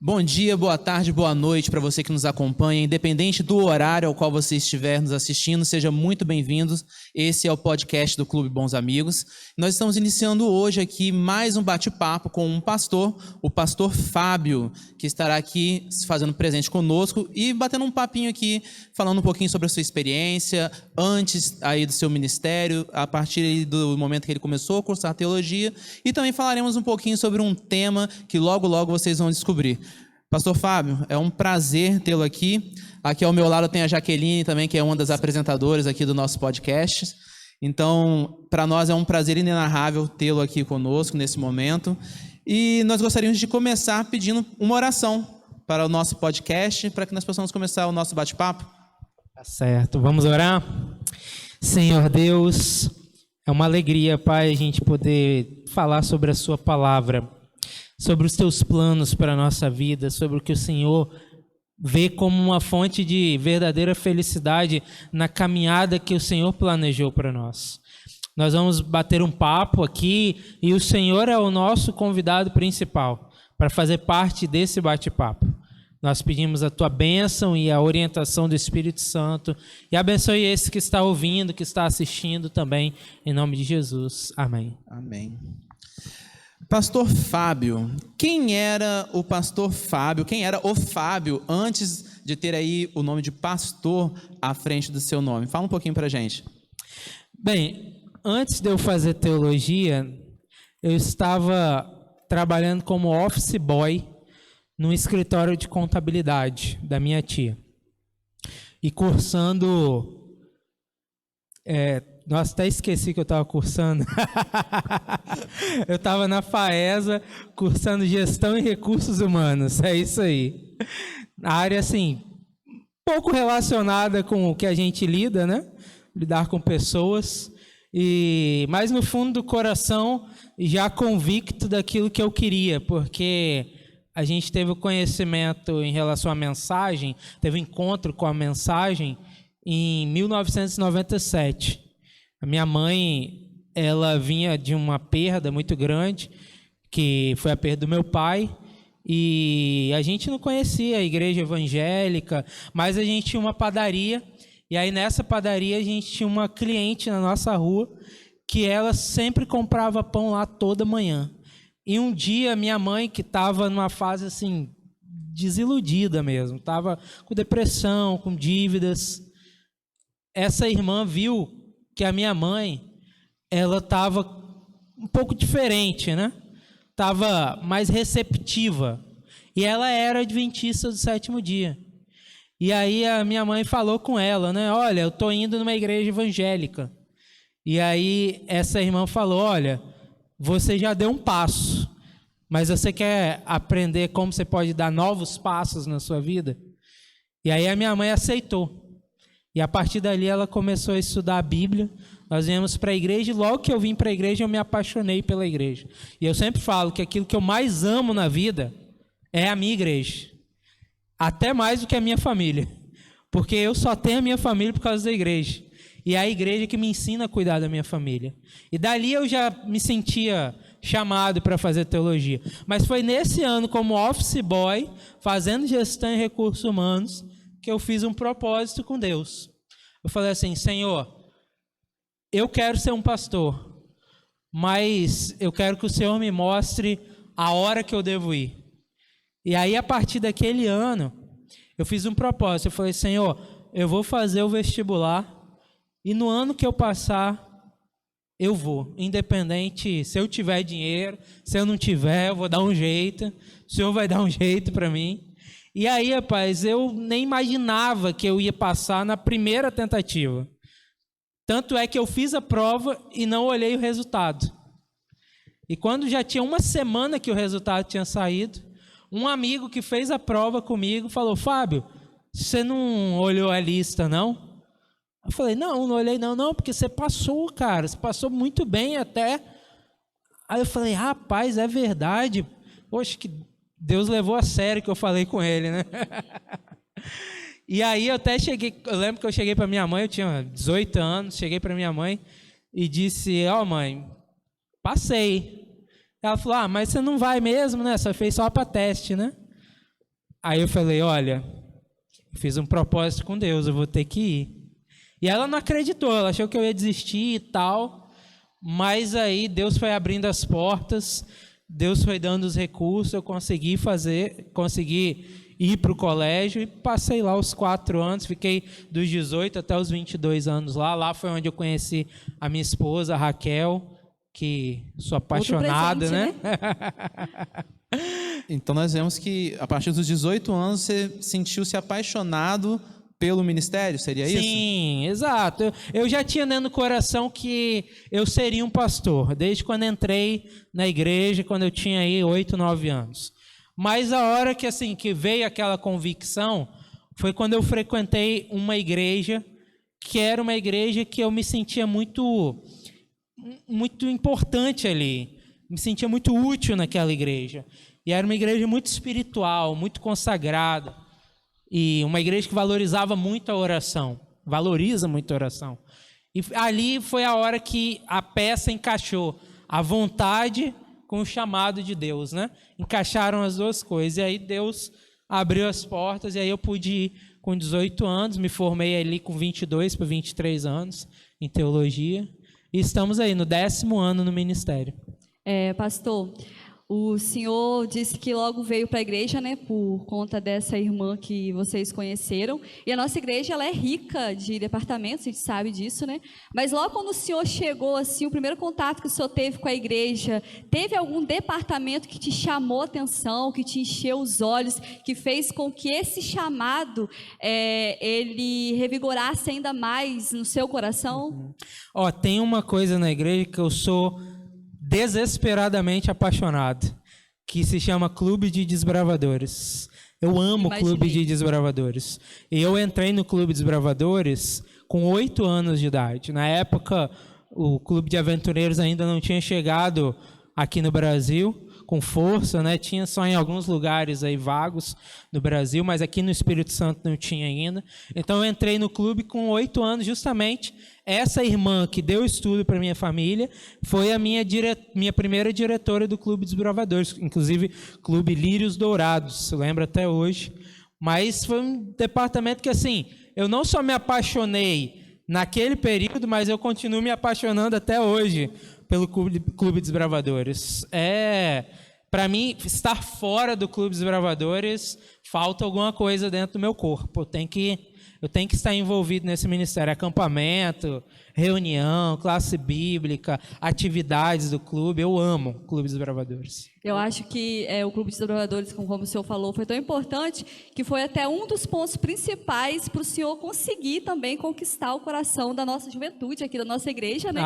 Bom dia, boa tarde, boa noite para você que nos acompanha, independente do horário ao qual você estiver nos assistindo, seja muito bem-vindo. Esse é o podcast do Clube Bons Amigos. Nós estamos iniciando hoje aqui mais um bate-papo com um pastor, o pastor Fábio, que estará aqui se fazendo presente conosco e batendo um papinho aqui, falando um pouquinho sobre a sua experiência antes aí do seu ministério, a partir do momento que ele começou a cursar teologia, e também falaremos um pouquinho sobre um tema que logo vocês vão descobrir. Pastor Fábio, é um prazer tê-lo aqui. Aqui ao meu lado tem a Jaqueline também, que é uma das apresentadoras aqui do nosso podcast. Então, para nós é um prazer inenarrável tê-lo aqui conosco nesse momento. E nós gostaríamos de começar pedindo uma oração para o nosso podcast, para que nós possamos começar o nosso bate-papo. Tá certo, vamos orar? Senhor Deus, é uma alegria, Pai, a gente poder falar sobre a sua palavra, sobre os teus planos para a nossa vida, sobre o que o Senhor vê como uma fonte de verdadeira felicidade na caminhada que o Senhor planejou para nós. Nós vamos bater um papo aqui e o Senhor é o nosso convidado principal para fazer parte desse bate-papo. Nós pedimos a tua bênção e a orientação do Espírito Santo e abençoe esse que está ouvindo, que está assistindo também, em nome de Jesus. Amém. Amém. Pastor Fábio, quem era o pastor Fábio? Quem era o Fábio antes de ter aí o nome de pastor à frente do seu nome? Fala um pouquinho pra gente. Bem, antes de eu fazer teologia, eu estava trabalhando como office boy num escritório de contabilidade da minha tia. E cursando... Nossa, até esqueci que eu estava cursando. Eu estava na FAESA, cursando Gestão e Recursos Humanos. É isso aí. A área, assim, pouco relacionada com o que a gente lida, né? Lidar com pessoas. Mas no fundo do coração, já convicto daquilo que eu queria, porque a gente teve o conhecimento em relação à mensagem, teve um encontro com a mensagem em 1997. A minha mãe, ela vinha de uma perda muito grande, que foi a perda do meu pai, e a gente não conhecia a igreja evangélica, mas a gente tinha uma padaria, e aí nessa padaria a gente tinha uma cliente na nossa rua, que ela sempre comprava pão lá toda manhã. E um dia minha mãe, que estava numa fase assim, desiludida mesmo, estava com depressão, com dívidas, essa irmã viu que a minha mãe, ela estava um pouco diferente, né? Estava mais receptiva. E ela era adventista do sétimo dia. E aí a minha mãe falou com ela, né? Olha, eu estou indo numa igreja evangélica. E aí essa irmã falou, olha, você já deu um passo, mas você quer aprender como você pode dar novos passos na sua vida? E aí a minha mãe aceitou. E a partir dali ela começou a estudar a Bíblia. Nós viemos para a igreja e logo que eu vim para a igreja eu me apaixonei pela igreja. E eu sempre falo que aquilo que eu mais amo na vida é a minha igreja. Até mais do que a minha família. Porque eu só tenho a minha família por causa da igreja. E é a igreja que me ensina a cuidar da minha família. E dali eu já me sentia chamado para fazer teologia. Mas foi nesse ano, como office boy, fazendo gestão em recursos humanos, que eu fiz um propósito com Deus. Eu falei assim, Senhor, eu quero ser um pastor, mas eu quero que o Senhor me mostre a hora que eu devo ir. E aí, a partir daquele ano, eu fiz um propósito. Eu falei, Senhor, eu vou fazer o vestibular e no ano que eu passar, eu vou. Independente se eu tiver dinheiro, se eu não tiver, eu vou dar um jeito. O Senhor vai dar um jeito para mim. E aí, rapaz, eu nem imaginava que eu ia passar na primeira tentativa. Tanto é que eu fiz a prova e não olhei o resultado. E quando já tinha uma semana que o resultado tinha saído, um amigo que fez a prova comigo falou, Fábio, você não olhou a lista, não? Eu falei, não olhei não, porque você passou, cara, você passou muito bem até. Aí eu falei, rapaz, é verdade. Poxa, que Deus levou a sério que eu falei com ele, né? E aí eu lembro que eu cheguei para minha mãe, eu tinha 18 anos, cheguei para minha mãe e disse, mãe, passei. Ela falou, mas você não vai mesmo, né? Você fez só para teste, né? Aí eu falei, olha, fiz um propósito com Deus, eu vou ter que ir. E ela não acreditou, ela achou que eu ia desistir e tal, mas aí Deus foi abrindo as portas, Deus foi dando os recursos, eu consegui ir para o colégio e passei lá os 4 anos, fiquei dos 18 até os 22 anos lá. Lá foi onde eu conheci a minha esposa, a Raquel, que sou apaixonado, presente, né? Então nós vemos que a partir dos 18 anos você sentiu-se apaixonado pelo ministério, seria isso? Sim, exato. Eu já tinha dentro do coração que eu seria um pastor, desde quando entrei na igreja, quando eu tinha aí 8, 9 anos. Mas a hora que veio aquela convicção foi quando eu frequentei uma igreja, que era uma igreja que eu me sentia muito importante ali, me sentia muito útil naquela igreja. E era uma igreja muito espiritual, muito consagrada, e uma igreja que valorizava muito a oração, valoriza muito a oração. E ali foi a hora que a peça encaixou, a vontade com o chamado de Deus, né? Encaixaram as duas coisas, e aí Deus abriu as portas, e aí eu pude ir com 18 anos, me formei ali com 22 para 23 anos em teologia, e estamos aí no 10º ano no ministério. Pastor, o senhor disse que logo veio para a igreja, né, por conta dessa irmã que vocês conheceram. E a nossa igreja, ela é rica de departamentos, a gente sabe disso, né? Mas logo quando o senhor chegou, assim, o primeiro contato que o senhor teve com a igreja, teve algum departamento que te chamou a atenção, que te encheu os olhos, que fez com que esse chamado, ele revigorasse ainda mais no seu coração? Tem uma coisa na igreja que eu sou desesperadamente apaixonado, que se chama Clube de Desbravadores. Eu amo o Clube de Desbravadores. E eu entrei no Clube de Desbravadores com 8 anos de idade. Na época, o Clube de Aventureiros ainda não tinha chegado aqui no Brasil com força, né? Tinha só em alguns lugares aí vagos no Brasil, mas aqui no Espírito Santo não tinha ainda. Então eu entrei no clube com 8 anos, justamente. Essa irmã que deu estudo para minha família foi a minha primeira diretora do Clube dos Bravadores, inclusive Clube Lírios Dourados, eu lembro até hoje. Mas foi um departamento que, assim, eu não só me apaixonei naquele período, mas eu continuo me apaixonando até hoje pelo Clube dos Bravadores. Para mim, estar fora do Clube dos Bravadores, falta alguma coisa dentro do meu corpo. Eu tenho que estar envolvido nesse ministério. Acampamento, reunião, classe bíblica, atividades do clube. Eu amo o Clube dos Bravadores. Eu acho que o Clube dos Bravadores, como o senhor falou, foi tão importante que foi até um dos pontos principais para o senhor conseguir também conquistar o coração da nossa juventude aqui da nossa igreja, né?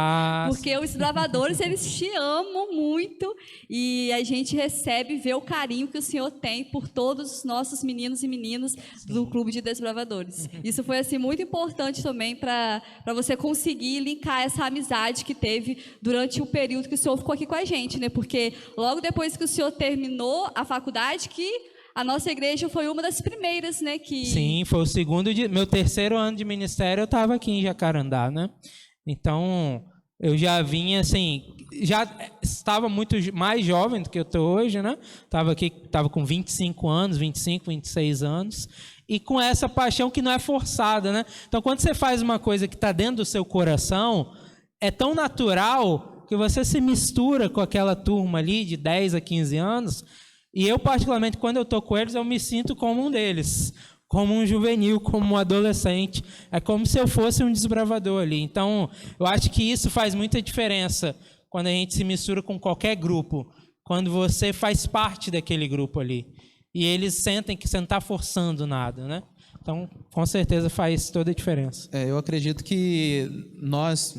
Porque os bravadores, eles te amam muito e a gente recebe e vê o carinho que o senhor tem por todos os nossos meninos e meninas do Clube de Desbravadores. Isso foi, assim, muito importante também para você conseguir linkar essa amizade que teve durante o período que o senhor ficou aqui com a gente, né? Porque logo depois que o senhor terminou a faculdade, que a nossa igreja foi uma das primeiras, né? Sim, foi meu 3º ano de ministério, eu estava aqui em Jacarandá, né? Então, eu já vinha, assim, já estava muito mais jovem do que eu estou hoje, né? Estava com 25 anos, 25, 26 anos, e com essa paixão que não é forçada, né? Então, quando você faz uma coisa que está dentro do seu coração, é tão natural que você se mistura com aquela turma ali de 10 a 15 anos, e eu, particularmente, quando eu estou com eles, eu me sinto como um deles, como um juvenil, como um adolescente. É como se eu fosse um desbravador ali. Então, eu acho que isso faz muita diferença quando a gente se mistura com qualquer grupo, quando você faz parte daquele grupo ali. E eles sentem que você não está forçando nada, né? Então, com certeza faz toda a diferença. Eu acredito que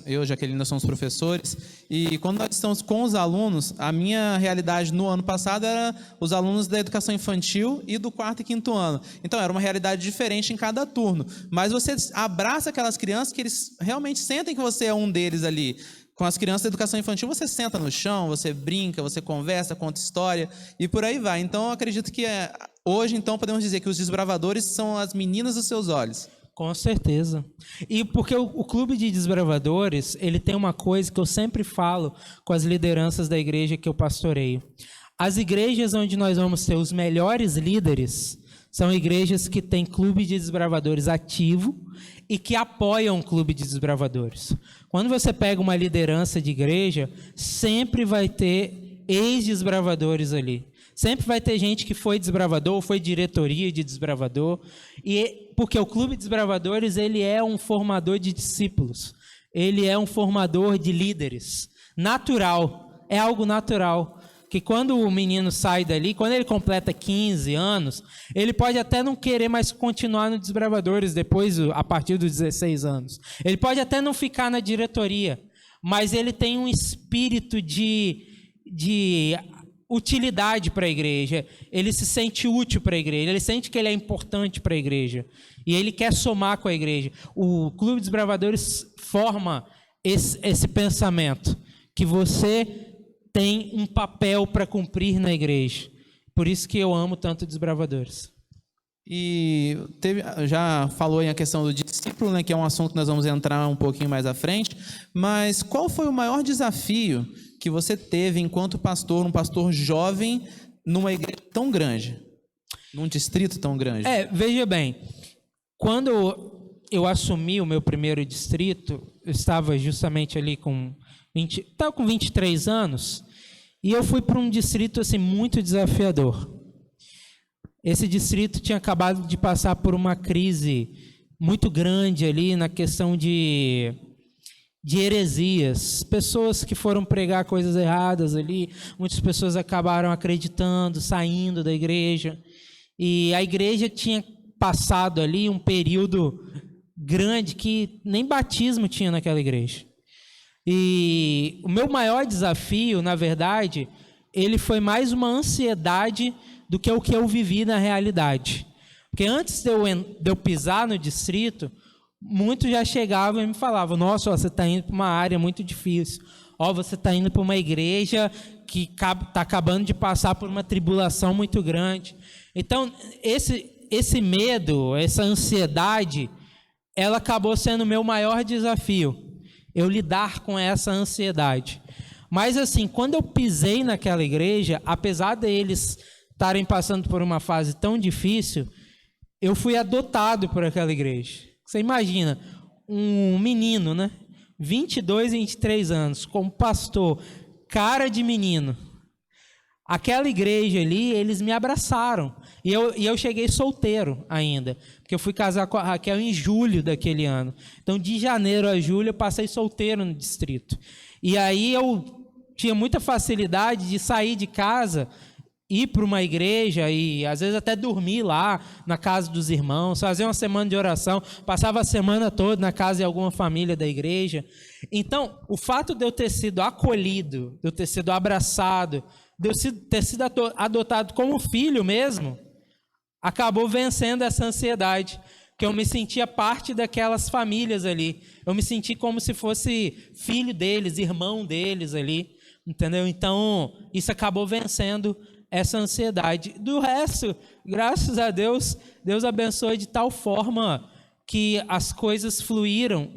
eu e Jaqueline, nós somos professores, e quando nós estamos com os alunos, a minha realidade no ano passado era os alunos da educação infantil e do 4º e 5º ano. Então, era uma realidade diferente em cada turno. Mas você abraça aquelas crianças que eles realmente sentem que você é um deles ali. Com as crianças da educação infantil, você senta no chão, você brinca, você conversa, conta história e por aí vai. Então, eu acredito que hoje, então, podemos dizer que os desbravadores são as meninas dos seus olhos. Com certeza. E porque o Clube de Desbravadores, ele tem uma coisa que eu sempre falo com as lideranças da igreja que eu pastoreio. As igrejas onde nós vamos ter os melhores líderes São igrejas que têm clube de desbravadores ativo e que apoiam o clube de desbravadores. Quando você pega uma liderança de igreja, sempre vai ter ex-desbravadores ali. Sempre vai ter gente que foi desbravador, foi diretoria de desbravador, porque o clube de desbravadores ele é um formador de discípulos, ele é um formador de líderes. Natural, é algo natural. Que quando o menino sai dali, quando ele completa 15 anos, ele pode até não querer mais continuar no Desbravadores depois, a partir dos 16 anos. Ele pode até não ficar na diretoria, mas ele tem um espírito de utilidade para a igreja. Ele se sente útil para a igreja, ele sente que ele é importante para a igreja. E ele quer somar com a igreja. O Clube dos Desbravadores forma esse pensamento, que você tem um papel para cumprir na igreja. Por isso que eu amo tanto Desbravadores. E já falou em a questão do discípulo, né, que é um assunto que nós vamos entrar um pouquinho mais à frente, mas qual foi o maior desafio que você teve enquanto pastor, um pastor jovem, numa igreja tão grande, num distrito tão grande? Veja bem, quando eu assumi o meu primeiro distrito, eu estava justamente ali com 23 anos, e eu fui para um distrito assim, muito desafiador. Esse distrito tinha acabado de passar por uma crise muito grande ali na questão de heresias. Pessoas que foram pregar coisas erradas ali, muitas pessoas acabaram acreditando, saindo da igreja. E a igreja tinha passado ali um período grande que nem batismo tinha naquela igreja. E o meu maior desafio, na verdade, ele foi mais uma ansiedade do que o que eu vivi na realidade. Porque antes de eu pisar no distrito, muitos já chegavam e me falavam: nossa, você está indo para uma área muito difícil. Você está indo para uma igreja que está acabando de passar por uma tribulação muito grande. Então, esse medo, essa ansiedade, ela acabou sendo o meu maior desafio. Eu lidar com essa ansiedade. Mas assim, quando eu pisei naquela igreja, apesar deles estarem passando por uma fase tão difícil, eu fui adotado por aquela igreja. Você imagina, um menino, né? 22, 23 anos, como pastor, cara de menino. Aquela igreja ali, eles me abraçaram. E eu cheguei solteiro ainda, porque eu fui casar com a Raquel em julho daquele ano. Então, de janeiro a julho, eu passei solteiro no distrito. E aí eu tinha muita facilidade de sair de casa, ir para uma igreja e, às vezes, até dormir lá na casa dos irmãos, fazer uma semana de oração, passava a semana toda na casa de alguma família da igreja. Então, o fato de eu ter sido acolhido, de eu ter sido abraçado, de eu ter sido adotado como filho mesmo, acabou vencendo essa ansiedade, que eu me sentia parte daquelas famílias ali. Eu me senti como se fosse filho deles, irmão deles ali, entendeu? Então, isso acabou vencendo essa ansiedade. Do resto, graças a Deus, Deus abençoe de tal forma que as coisas fluíram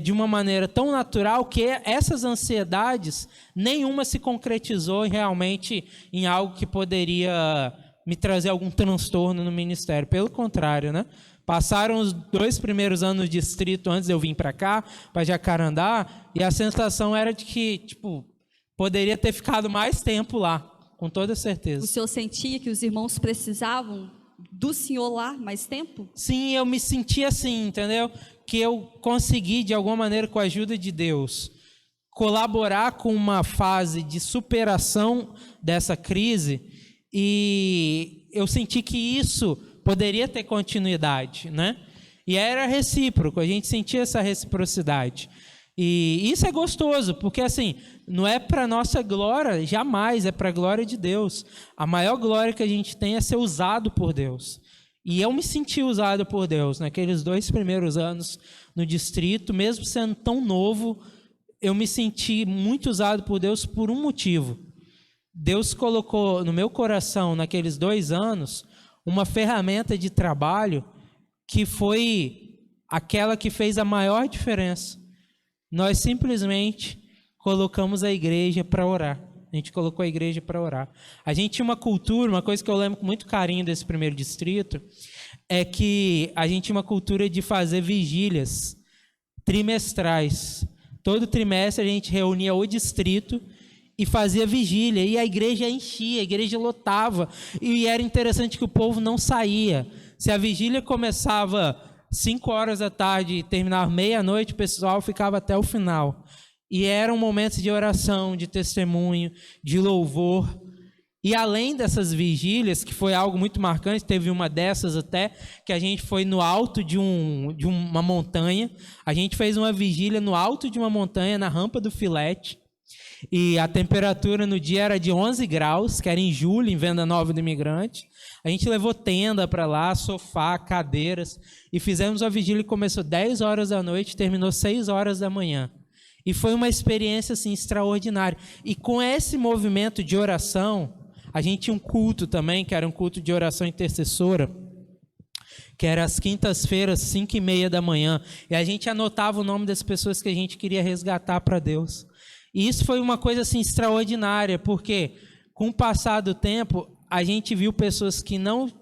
de uma maneira tão natural que essas ansiedades, nenhuma se concretizou realmente em algo que poderia me trazer algum transtorno no ministério. Pelo contrário, né? Passaram os 2 primeiros anos de distrito antes de eu vir para cá, para Jacarandá, e a sensação era de que, poderia ter ficado mais tempo lá, com toda certeza. O senhor sentia que os irmãos precisavam do senhor lá mais tempo? Sim, eu me sentia assim, entendeu? Que eu consegui, de alguma maneira, com a ajuda de Deus, colaborar com uma fase de superação dessa crise, e eu senti que isso poderia ter continuidade, né? E era recíproco, a gente sentia essa reciprocidade. E isso é gostoso, porque assim, não é para nossa glória, jamais, é para a glória de Deus. A maior glória que a gente tem é ser usado por Deus. E eu me senti usado por Deus naqueles 2 primeiros anos no distrito, mesmo sendo tão novo, eu me senti muito usado por Deus por um motivo. Deus colocou no meu coração, naqueles 2 anos, uma ferramenta de trabalho que foi aquela que fez a maior diferença. Nós simplesmente colocamos a igreja para orar. A gente colocou a igreja para orar. A gente tinha uma cultura, uma coisa que eu lembro com muito carinho desse primeiro distrito, é que a gente tinha uma cultura de fazer vigílias trimestrais. Todo trimestre a gente reunia o distrito e fazia vigília, e a igreja enchia, a igreja lotava, e era interessante que o povo não saía. Se a vigília começava 5 horas da tarde e terminava meia-noite, o pessoal ficava até o final. E eram momentos de oração, de testemunho, de louvor. E além dessas vigílias, que foi algo muito marcante, teve uma dessas até, que a gente foi no alto de uma montanha. A gente fez uma vigília no alto de uma montanha, na Rampa do Filete. E a temperatura no dia era de 11 graus, que era em julho, em Venda Nova do Imigrante. A gente levou tenda para lá, sofá, cadeiras, e fizemos a vigília que começou 10 horas da noite e terminou 6 horas da manhã. E foi uma experiência assim, extraordinária. E com esse movimento de oração, a gente tinha um culto também, que era um culto de oração intercessora, que era às quintas-feiras, 5h30 da manhã. E a gente anotava o nome das pessoas que a gente queria resgatar para Deus. E isso foi uma coisa assim, extraordinária, porque com o passar do tempo, a gente viu pessoas que não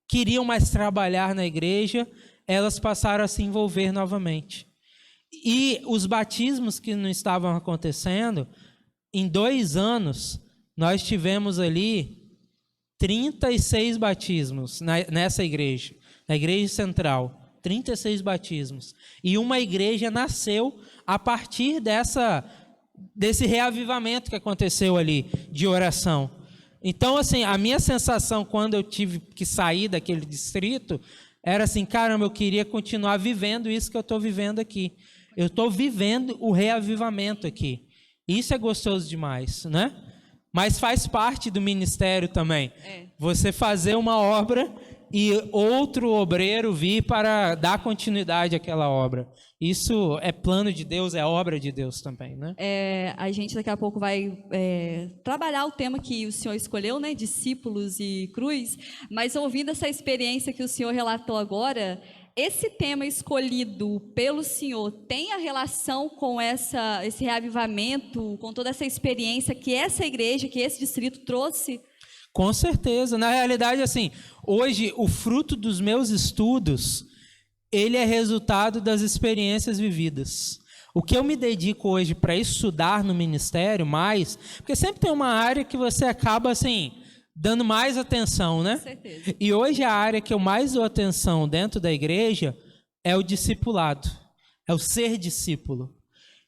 queriam mais trabalhar na igreja, elas passaram a se envolver novamente. E os batismos que não estavam acontecendo, em 2 anos, nós tivemos ali 36 batismos nessa igreja, na igreja central, 36 batismos. E uma igreja nasceu a partir desse reavivamento que aconteceu ali, de oração. Então, assim, a minha sensação quando eu tive que sair daquele distrito, era assim, caramba, eu queria continuar vivendo isso que eu estou vivendo aqui. Eu estou vivendo o reavivamento aqui. Isso é gostoso demais, né? Mas faz parte do ministério também. Você fazer uma obra e outro obreiro vir para dar continuidade àquela obra. Isso é plano de Deus, é obra de Deus também, né? A gente daqui a pouco vai trabalhar o tema que o senhor escolheu, né? Discípulos e cruz. Mas ouvindo essa experiência que o senhor relatou agora, esse tema escolhido pelo senhor tem a relação com esse reavivamento, com toda essa experiência que essa igreja, que esse distrito trouxe? Com certeza. Na realidade, assim, hoje o fruto dos meus estudos, ele é resultado das experiências vividas. O que eu me dedico hoje para estudar no ministério mais, porque sempre tem uma área que você acaba, assim, dando mais atenção, né? Com certeza. E hoje a área que eu mais dou atenção dentro da igreja é o discipulado, é o ser discípulo.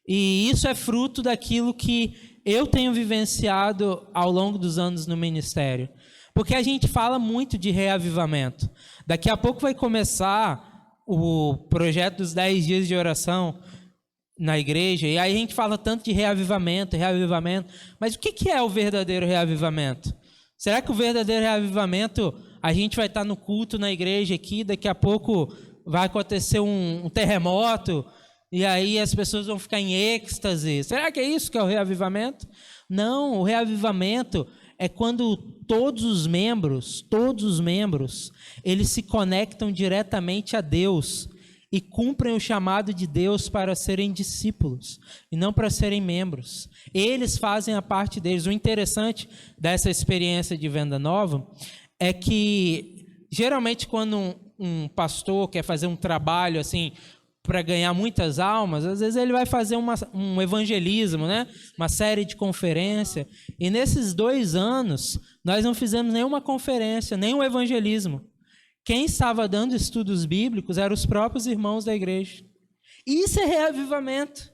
E isso é fruto daquilo que eu tenho vivenciado ao longo dos anos no ministério. Porque a gente fala muito de reavivamento. Daqui a pouco vai começar o projeto dos 10 dias de oração na igreja, e aí a gente fala tanto de reavivamento, mas o que é o verdadeiro reavivamento? Será que o verdadeiro reavivamento, a gente vai estar no culto na igreja aqui, daqui a pouco vai acontecer um terremoto, e aí as pessoas vão ficar em êxtase? Será que é isso que é o reavivamento? Não, o reavivamento é quando todos os membros, eles se conectam diretamente a Deus e cumprem o chamado de Deus para serem discípulos e não para serem membros. Eles fazem a parte deles. O interessante dessa experiência de Venda Nova é que, geralmente, quando um pastor quer fazer um trabalho assim para ganhar muitas almas, às vezes ele vai fazer um evangelismo, né? Uma série de conferências. E nesses 2 anos, nós não fizemos nenhuma conferência, nenhum evangelismo. Quem estava dando estudos bíblicos eram os próprios irmãos da igreja. Isso é reavivamento.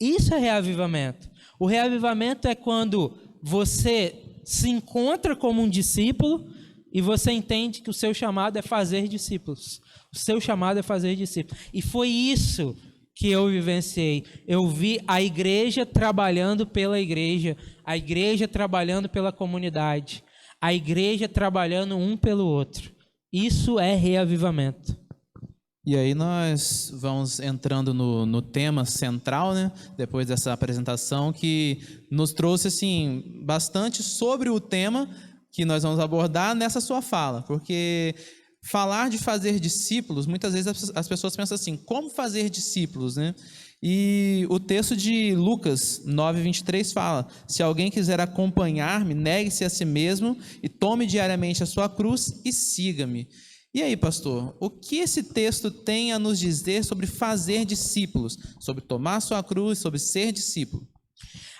Isso é reavivamento. O reavivamento é quando você se encontra como um discípulo e você entende que o seu chamado é fazer discípulos. O seu chamado é fazer discípulos. E foi isso que eu vivenciei. Eu vi a igreja trabalhando pela igreja, a igreja trabalhando pela comunidade, a igreja trabalhando um pelo outro. Isso é reavivamento. E aí nós vamos entrando no tema central, né? Depois dessa apresentação, que nos trouxe assim, bastante sobre o tema que nós vamos abordar nessa sua fala, porque falar de fazer discípulos, muitas vezes as pessoas pensam assim, como fazer discípulos, né? E o texto de Lucas 9:23 fala: se alguém quiser acompanhar-me, negue-se a si mesmo e tome diariamente a sua cruz e siga-me. E aí, pastor, o que esse texto tem a nos dizer sobre fazer discípulos, sobre tomar a sua cruz, sobre ser discípulo?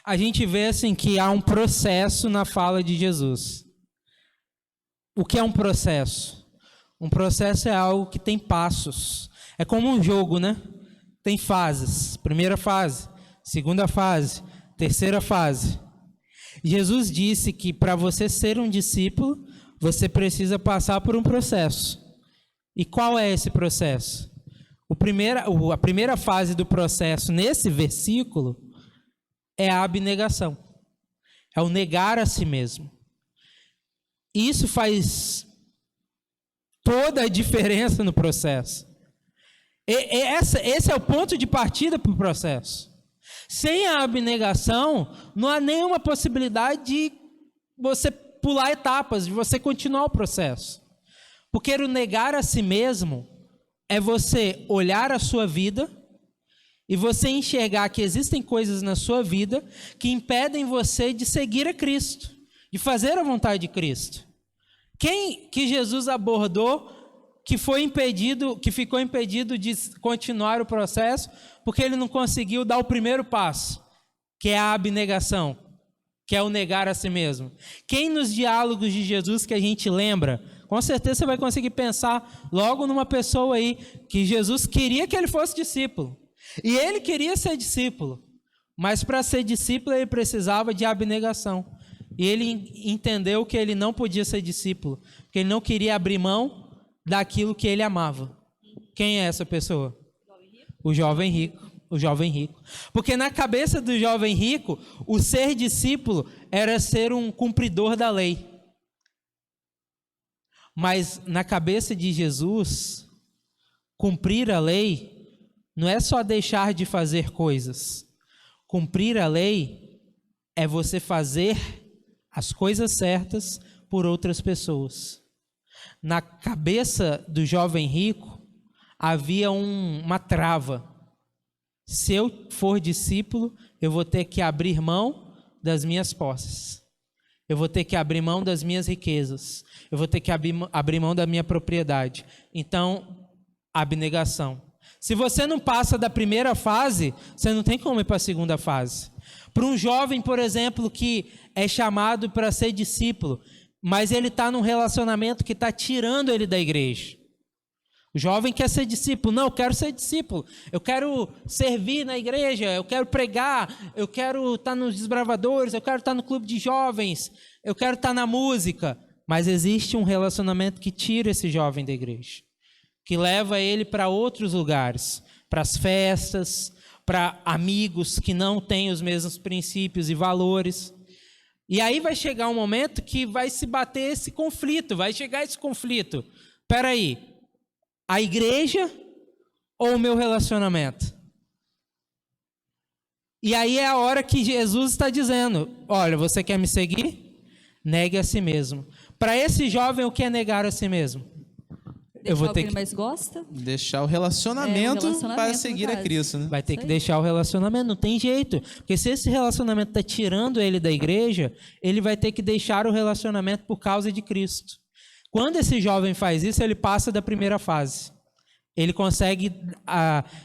A gente vê assim que há um processo na fala de Jesus. O que é um processo? Um processo é algo que tem passos. É como um jogo, né? Tem fases. Primeira fase, segunda fase, terceira fase. Jesus disse que para você ser um discípulo, você precisa passar por um processo. E qual é esse processo? A primeira fase do processo nesse versículo é a abnegação. É o negar a si mesmo. Isso faz toda a diferença no processo. Esse é o ponto de partida para o processo. Sem a abnegação, não há nenhuma possibilidade de você pular etapas, de você continuar o processo. Porque o negar a si mesmo é você olhar a sua vida e você enxergar que existem coisas na sua vida que impedem você de seguir a Cristo, de fazer a vontade de Cristo. Quem que Jesus abordou que ficou impedido de continuar o processo porque ele não conseguiu dar o primeiro passo, que é a abnegação, que é o negar a si mesmo? Quem nos diálogos de Jesus que a gente lembra, com certeza você vai conseguir pensar logo numa pessoa aí que Jesus queria que ele fosse discípulo. E ele queria ser discípulo, mas para ser discípulo ele precisava de abnegação. E ele entendeu que ele não podia ser discípulo, porque ele não queria abrir mão daquilo que ele amava. Quem é essa pessoa? O jovem rico. O jovem rico. Porque na cabeça do jovem rico, o ser discípulo era ser um cumpridor da lei. Mas na cabeça de Jesus, cumprir a lei não é só deixar de fazer coisas. Cumprir a lei é você fazer as coisas certas por outras pessoas. Na cabeça do jovem rico havia uma trava. Se eu for discípulo, eu vou ter que abrir mão das minhas posses. Eu vou ter que abrir mão das minhas riquezas. Eu vou ter que abrir mão da minha propriedade. Então, abnegação. Se você não passa da primeira fase, você não tem como ir para a segunda fase. Para um jovem, por exemplo, que é chamado para ser discípulo, mas ele está num relacionamento que está tirando ele da igreja. O jovem quer ser discípulo. Não, eu quero ser discípulo. Eu quero servir na igreja, eu quero pregar, eu quero estar nos desbravadores, eu quero estar no clube de jovens, eu quero estar na música. Mas existe um relacionamento que tira esse jovem da igreja, que leva ele para outros lugares, para as festas, para amigos que não têm os mesmos princípios e valores. E aí vai chegar um momento que vai se bater esse conflito, vai chegar esse conflito. Espera aí, a igreja ou o meu relacionamento? E aí é a hora que Jesus está dizendo, olha, você quer me seguir? Negue a si mesmo. Para esse jovem, o que é negar a si mesmo? Eu vou ter que ele mais gosta? Deixar o relacionamento para seguir a Cristo, né? Vai ter que deixar o relacionamento, não tem jeito. Porque se esse relacionamento está tirando ele da igreja, ele vai ter que deixar o relacionamento por causa de Cristo. Quando esse jovem faz isso, ele passa da primeira fase. Ele consegue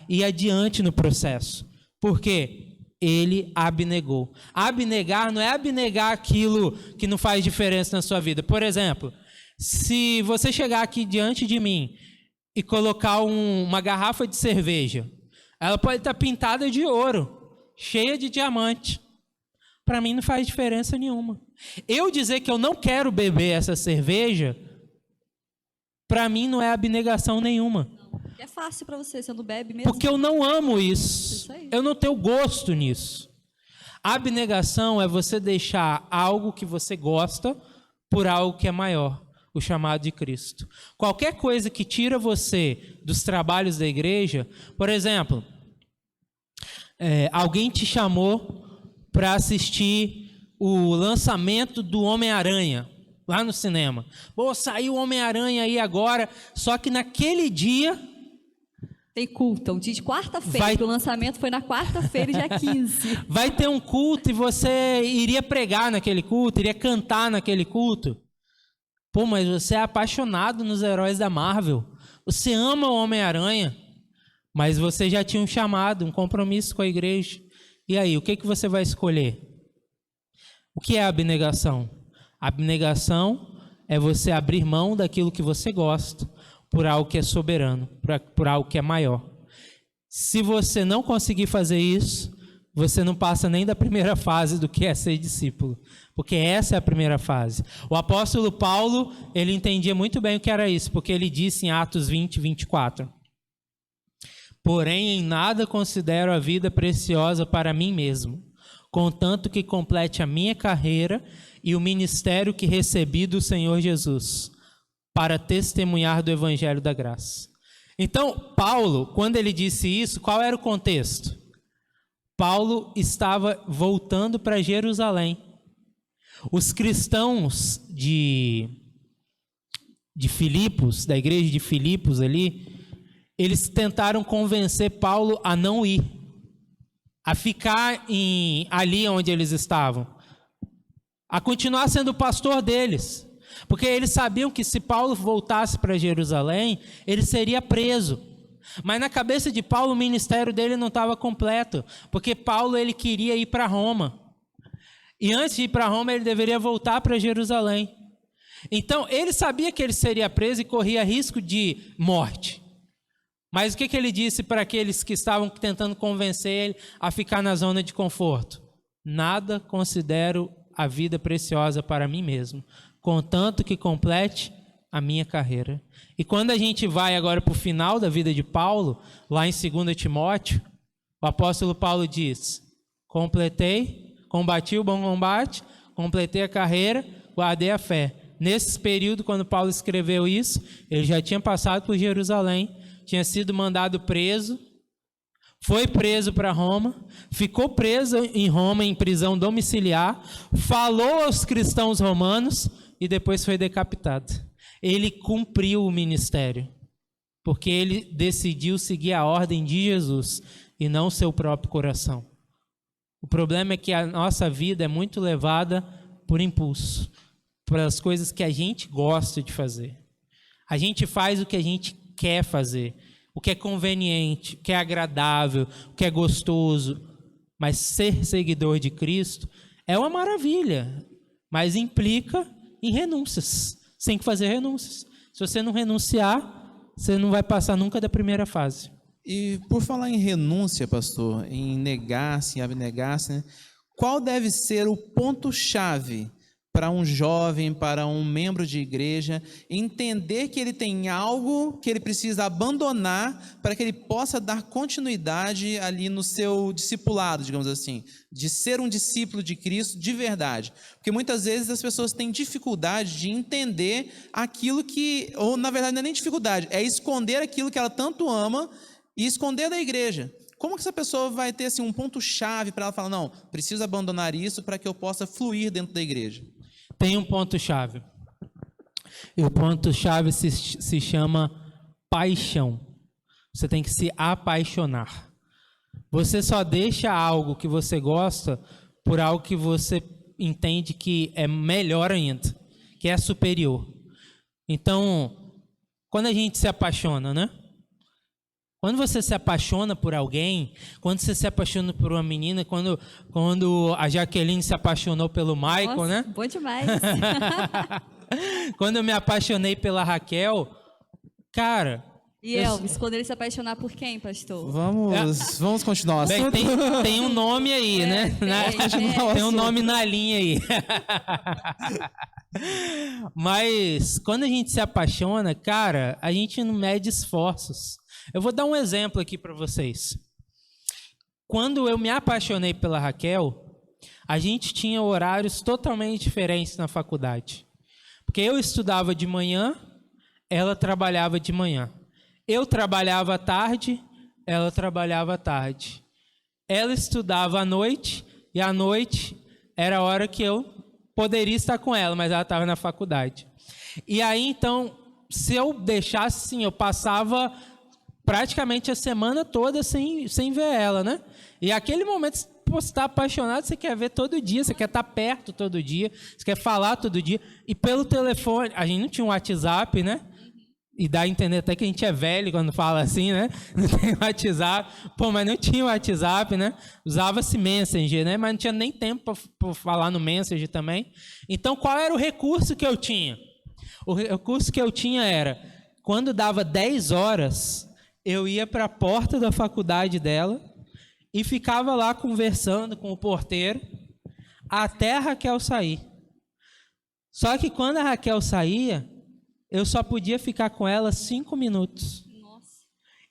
ir adiante no processo. Por quê? Ele abnegou. Abnegar não é abnegar aquilo que não faz diferença na sua vida. Por exemplo, se você chegar aqui diante de mim e colocar uma garrafa de cerveja, ela pode estar pintada de ouro, cheia de diamante. Para mim não faz diferença nenhuma. Eu dizer que eu não quero beber essa cerveja, para mim não é abnegação nenhuma. É fácil para você não bebe mesmo. Porque eu não amo isso. Eu não tenho gosto nisso. Abnegação é você deixar algo que você gosta por algo que é maior. O chamado de Cristo. Qualquer coisa que tira você dos trabalhos da igreja, por exemplo, alguém te chamou para assistir o lançamento do Homem-Aranha, lá no cinema. Pô, saiu o Homem-Aranha aí agora, só que naquele dia Tem culto, um dia de quarta-feira, porque o lançamento foi na quarta-feira, dia 15. Vai ter um culto e você iria pregar naquele culto, iria cantar naquele culto. Pô, mas você é apaixonado nos heróis da Marvel. Você ama o Homem-Aranha, mas você já tinha um chamado, um compromisso com a igreja. E aí, o que você vai escolher? O que é a abnegação? A abnegação é você abrir mão daquilo que você gosta por algo que é soberano, por algo que é maior. Se você não conseguir fazer isso, você não passa nem da primeira fase do que é ser discípulo, porque essa é a primeira fase. O apóstolo Paulo, ele entendia muito bem o que era isso, porque ele disse em Atos 20, 24: porém, em nada considero a vida preciosa para mim mesmo, contanto que complete a minha carreira e o ministério que recebi do Senhor Jesus, para testemunhar do evangelho da graça. Então, Paulo, quando ele disse isso, qual era o contexto? Paulo estava voltando para Jerusalém. Os cristãos de Filipos, da igreja de Filipos ali, eles tentaram convencer Paulo a não ir, a ficar ali onde eles estavam, a continuar sendo o pastor deles. Porque eles sabiam que se Paulo voltasse para Jerusalém, ele seria preso. Mas na cabeça de Paulo, o ministério dele não estava completo, porque Paulo ele queria ir para Roma. E antes de ir para Roma, ele deveria voltar para Jerusalém. Então, ele sabia que ele seria preso e corria risco de morte. Mas o que ele disse para aqueles que estavam tentando convencer ele a ficar na zona de conforto? Nada considero a vida preciosa para mim mesmo, contanto que complete a minha carreira. E quando a gente vai agora para o final da vida de Paulo, lá em 2 Timóteo, o apóstolo Paulo diz: combati o bom combate, completei a carreira, guardei a fé. Nesse período, quando Paulo escreveu isso, ele já tinha passado por Jerusalém, tinha sido mandado preso, foi preso para Roma, ficou preso em Roma em prisão domiciliar, falou aos cristãos romanos e depois foi decapitado. Ele cumpriu o ministério, porque ele decidiu seguir a ordem de Jesus e não o seu próprio coração. O problema é que a nossa vida é muito levada por impulso, pelas coisas que a gente gosta de fazer. A gente faz o que a gente quer fazer, o que é conveniente, o que é agradável, o que é gostoso. Mas ser seguidor de Cristo é uma maravilha, mas implica em renúncias. Você tem que fazer renúncias. Se você não renunciar, você não vai passar nunca da primeira fase. E por falar em renúncia, pastor, em negar-se, em abnegar-se, né? Qual deve ser o ponto-chave para um jovem, para um membro de igreja, entender que ele tem algo que ele precisa abandonar para que ele possa dar continuidade ali no seu discipulado, digamos assim, de ser um discípulo de Cristo de verdade? Porque muitas vezes as pessoas têm dificuldade de entender aquilo que, ou na verdade não é nem dificuldade, é esconder aquilo que ela tanto ama e esconder da igreja. Como que essa pessoa vai ter assim, um ponto-chave para ela falar, não, preciso abandonar isso para que eu possa fluir dentro da igreja? Tem um ponto-chave. E o ponto-chave se chama paixão. Você tem que se apaixonar. Você só deixa algo que você gosta por algo que você entende que é melhor ainda, que é superior. Então, quando a gente se apaixona, né? Quando você se apaixona por alguém, quando você se apaixona por uma menina, quando a Jaqueline se apaixonou pelo Michael, nossa, né? Bom demais. Quando eu me apaixonei pela Raquel, cara... E Elvis, quando ele se apaixonar por quem, pastor? Vamos continuar. Bem, tem um nome aí, né? Tem um nome na linha aí. Mas quando a gente se apaixona, cara, a gente não mede esforços. Eu vou dar um exemplo aqui para vocês. Quando eu me apaixonei pela Raquel, a gente tinha horários totalmente diferentes na faculdade. Porque eu estudava de manhã, ela trabalhava de manhã. Eu trabalhava à tarde, ela trabalhava à tarde. Ela estudava à noite, e à noite era a hora que eu poderia estar com ela, mas ela estava na faculdade. E aí, então, se eu deixasse assim, eu passava praticamente a semana toda sem ver ela, né? E aquele momento, você está apaixonado, você quer ver todo dia, você quer estar perto todo dia, você quer falar todo dia. E pelo telefone, a gente não tinha um WhatsApp, né? E dá a entender até que a gente é velho quando fala assim, né? Não tem WhatsApp. Pô, mas não tinha WhatsApp, né? Usava-se Messenger, né? Mas não tinha nem tempo para falar no Messenger também. Então, qual era o recurso que eu tinha? O recurso que eu tinha era, quando dava 10 horas, eu ia para a porta da faculdade dela e ficava lá conversando com o porteiro até a Raquel sair. Só que quando a Raquel saía, eu só podia ficar com ela 5 minutos. Nossa.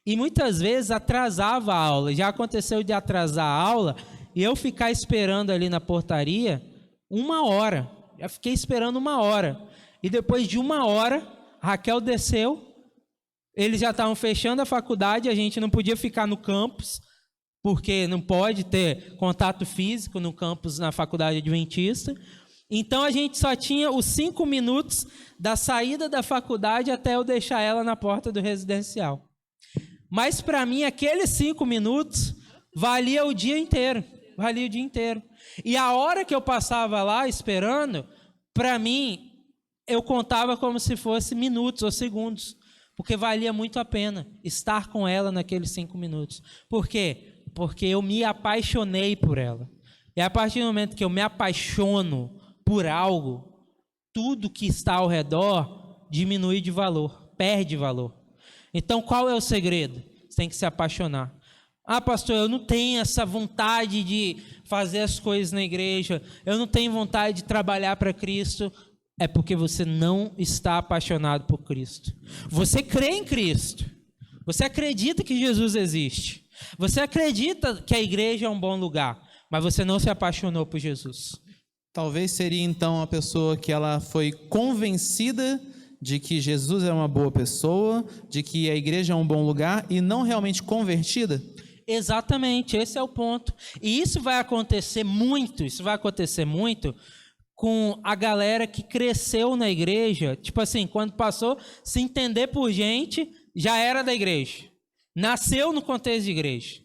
E muitas vezes atrasava a aula. Já aconteceu de atrasar a aula e eu ficar esperando ali na portaria 1 hora. Já fiquei esperando 1 hora. E depois de 1 hora, a Raquel desceu. Eles já estavam fechando a faculdade, a gente não podia ficar no campus, porque não pode ter contato físico no campus na faculdade adventista. Então, a gente só tinha os 5 minutos da saída da faculdade até eu deixar ela na porta do residencial. Mas, para mim, aqueles 5 minutos valia o dia inteiro. Valia o dia inteiro. E a hora que eu passava lá esperando, para mim, eu contava como se fosse minutos ou segundos, porque valia muito a pena estar com ela naqueles 5 minutos. Por quê? Porque eu me apaixonei por ela. E a partir do momento que eu me apaixono por algo, tudo que está ao redor diminui de valor, perde valor. Então, qual é o segredo? Você tem que se apaixonar. Ah, pastor, eu não tenho essa vontade de fazer as coisas na igreja, eu não tenho vontade de trabalhar para Cristo. É porque você não está apaixonado por Cristo. Você crê em Cristo. Você acredita que Jesus existe. Você acredita que a igreja é um bom lugar, mas você não se apaixonou por Jesus. Talvez seria então a pessoa que ela foi convencida de que Jesus é uma boa pessoa, de que a igreja é um bom lugar e não realmente convertida? Exatamente, esse é o ponto. E isso vai acontecer muito, com a galera que cresceu na igreja, tipo assim, quando passou a se entender por gente, já era da igreja. Nasceu no contexto de igreja.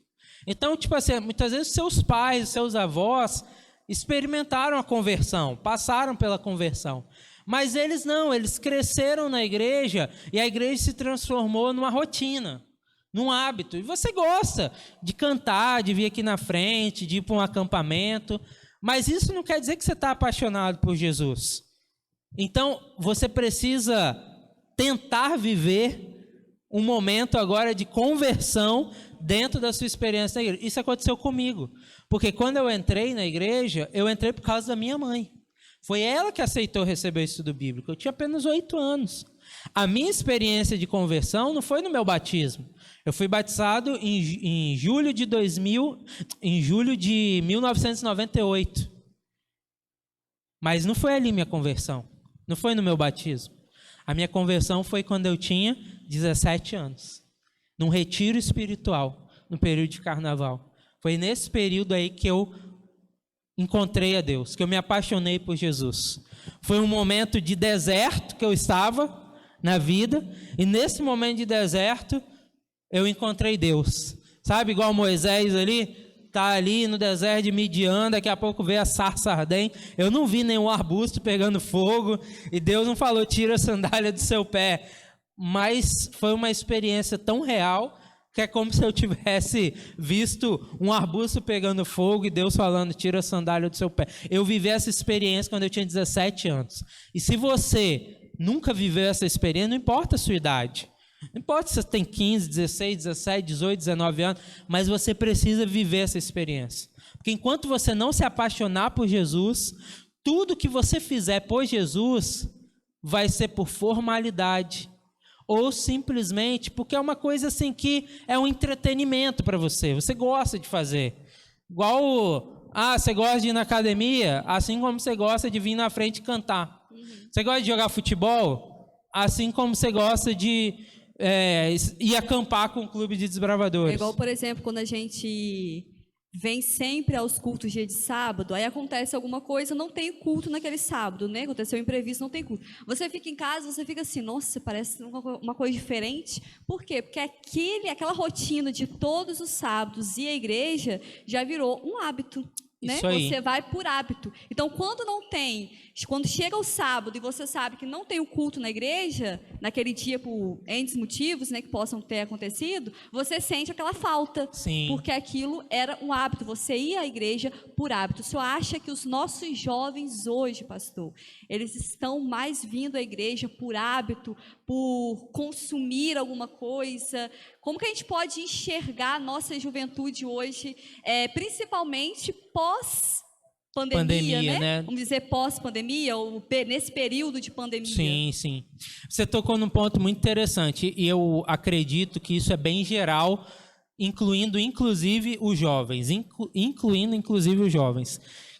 Então, tipo assim, muitas vezes seus pais, seus avós experimentaram a conversão, passaram pela conversão. Mas eles não, eles cresceram na igreja e a igreja se transformou numa rotina, num hábito. E você gosta de cantar, de vir aqui na frente, de ir para um acampamento, mas isso não quer dizer que você está apaixonado por Jesus. Então, você precisa tentar viver um momento agora de conversão dentro da sua experiência na igreja. Isso aconteceu comigo, porque quando eu entrei na igreja, eu entrei por causa da minha mãe. Foi ela que aceitou receber o estudo bíblico. Eu tinha apenas 8 anos. A minha experiência de conversão não foi no meu batismo. Eu fui batizado em julho de 1998. Mas não foi ali minha conversão. Não foi no meu batismo. A minha conversão foi quando eu tinha 17 anos. Num retiro espiritual, no período de carnaval. Foi nesse período aí que eu encontrei a Deus, que eu me apaixonei por Jesus. Foi um momento de deserto que eu estava na vida, e nesse momento de deserto, eu encontrei Deus. Sabe, igual Moisés ali, tá ali no deserto de Midian, daqui a pouco vê a sarça ardente. Eu não vi nenhum arbusto pegando fogo, e Deus não falou, tira a sandália do seu pé. Mas foi uma experiência tão real, que é como se eu tivesse visto um arbusto pegando fogo e Deus falando, tira a sandália do seu pé. Eu vivi essa experiência quando eu tinha 17 anos. E se você nunca viveu essa experiência, não importa a sua idade. Não importa se você tem 15, 16, 17, 18, 19 anos, mas você precisa viver essa experiência. Porque enquanto você não se apaixonar por Jesus, tudo que você fizer por Jesus vai ser por formalidade, ou simplesmente porque é uma coisa assim que é um entretenimento para você, você gosta de fazer. Igual, você gosta de ir na academia, assim como você gosta de vir na frente e cantar. Você gosta de jogar futebol, assim como você gosta de ir acampar com o clube de desbravadores. É igual, por exemplo, quando a gente vem sempre aos cultos dia de sábado, aí acontece alguma coisa, não tem culto naquele sábado, né? Aconteceu um imprevisto, não tem culto. Você fica em casa, você fica assim, nossa, parece uma coisa diferente. Por quê? Porque aquela rotina de todos os sábados ir à igreja já virou um hábito. Né? Isso aí. Você vai por hábito. Então, quando chega o sábado e você sabe que não tem o culto na igreja, naquele dia por N motivos, né, que possam ter acontecido, você sente aquela falta. Sim. Porque aquilo era um hábito, você ia à igreja por hábito. O senhor acha que os nossos jovens hoje, pastor, eles estão mais vindo à igreja por hábito, por consumir alguma coisa? Como que a gente pode enxergar a nossa juventude hoje, principalmente pós-pandemia, né? Vamos dizer pós-pandemia, ou nesse período de pandemia. Sim, sim. Você tocou num ponto muito interessante, e eu acredito que isso é bem geral, incluindo inclusive os jovens,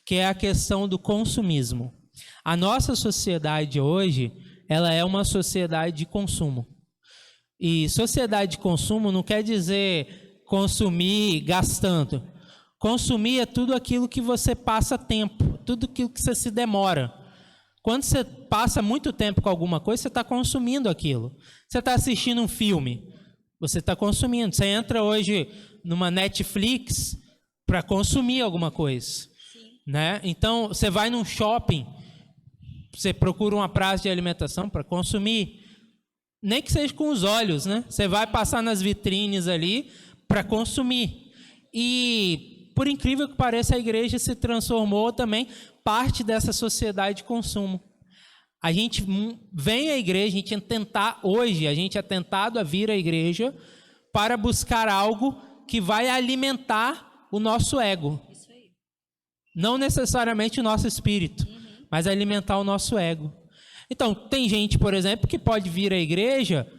que é a questão do consumismo. A nossa sociedade hoje, ela é uma sociedade de consumo. E sociedade de consumo não quer dizer consumir gastando. Consumir é tudo aquilo que você passa tempo, tudo aquilo que você se demora. Quando você passa muito tempo com alguma coisa, você está consumindo aquilo. Você está assistindo um filme, você está consumindo. Você entra hoje numa Netflix para consumir alguma coisa. Né? Então, você vai num shopping, você procura uma praça de alimentação para consumir. Nem que seja com os olhos, né? Você vai passar nas vitrines ali para consumir. E, por incrível que pareça, a igreja se transformou também parte dessa sociedade de consumo. A gente vem à igreja, a gente é tentado a vir à igreja para buscar algo que vai alimentar o nosso ego. Isso aí. Não necessariamente o nosso espírito, mas alimentar o nosso ego. Então, tem gente, por exemplo, que pode vir à igreja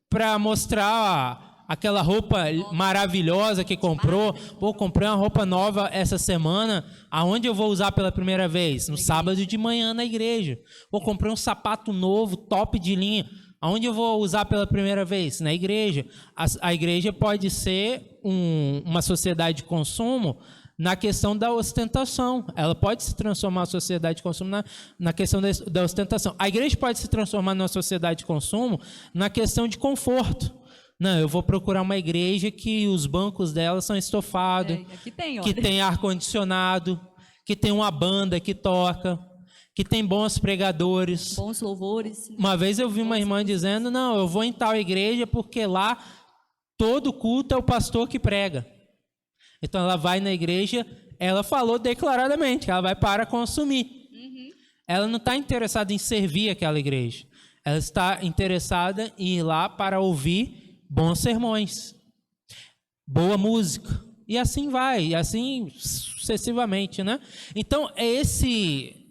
para mostrar aquela roupa maravilhosa que comprou. Pô, comprei uma roupa nova essa semana, aonde eu vou usar pela primeira vez? No sábado de manhã na igreja. Pô, comprei um sapato novo, top de linha. Aonde eu vou usar pela primeira vez? Na igreja. A igreja pode ser uma sociedade de consumo na questão da ostentação. Ela pode se transformar a sociedade de consumo na questão da ostentação. A igreja pode se transformar numa sociedade de consumo na questão de conforto. Não, eu vou procurar uma igreja que os bancos dela são estofados, que tem ar-condicionado, que tem uma banda que toca, que tem bons pregadores. Bons louvores. Uma vez eu vi uma irmã dizendo, não, eu vou em tal igreja porque lá todo culto é o pastor que prega. Então, ela vai na igreja, ela falou declaradamente que ela vai para consumir. Ela não está interessada em servir aquela igreja. Ela está interessada em ir lá para ouvir bons sermões, boa música. E assim vai, e assim sucessivamente, né? Então, é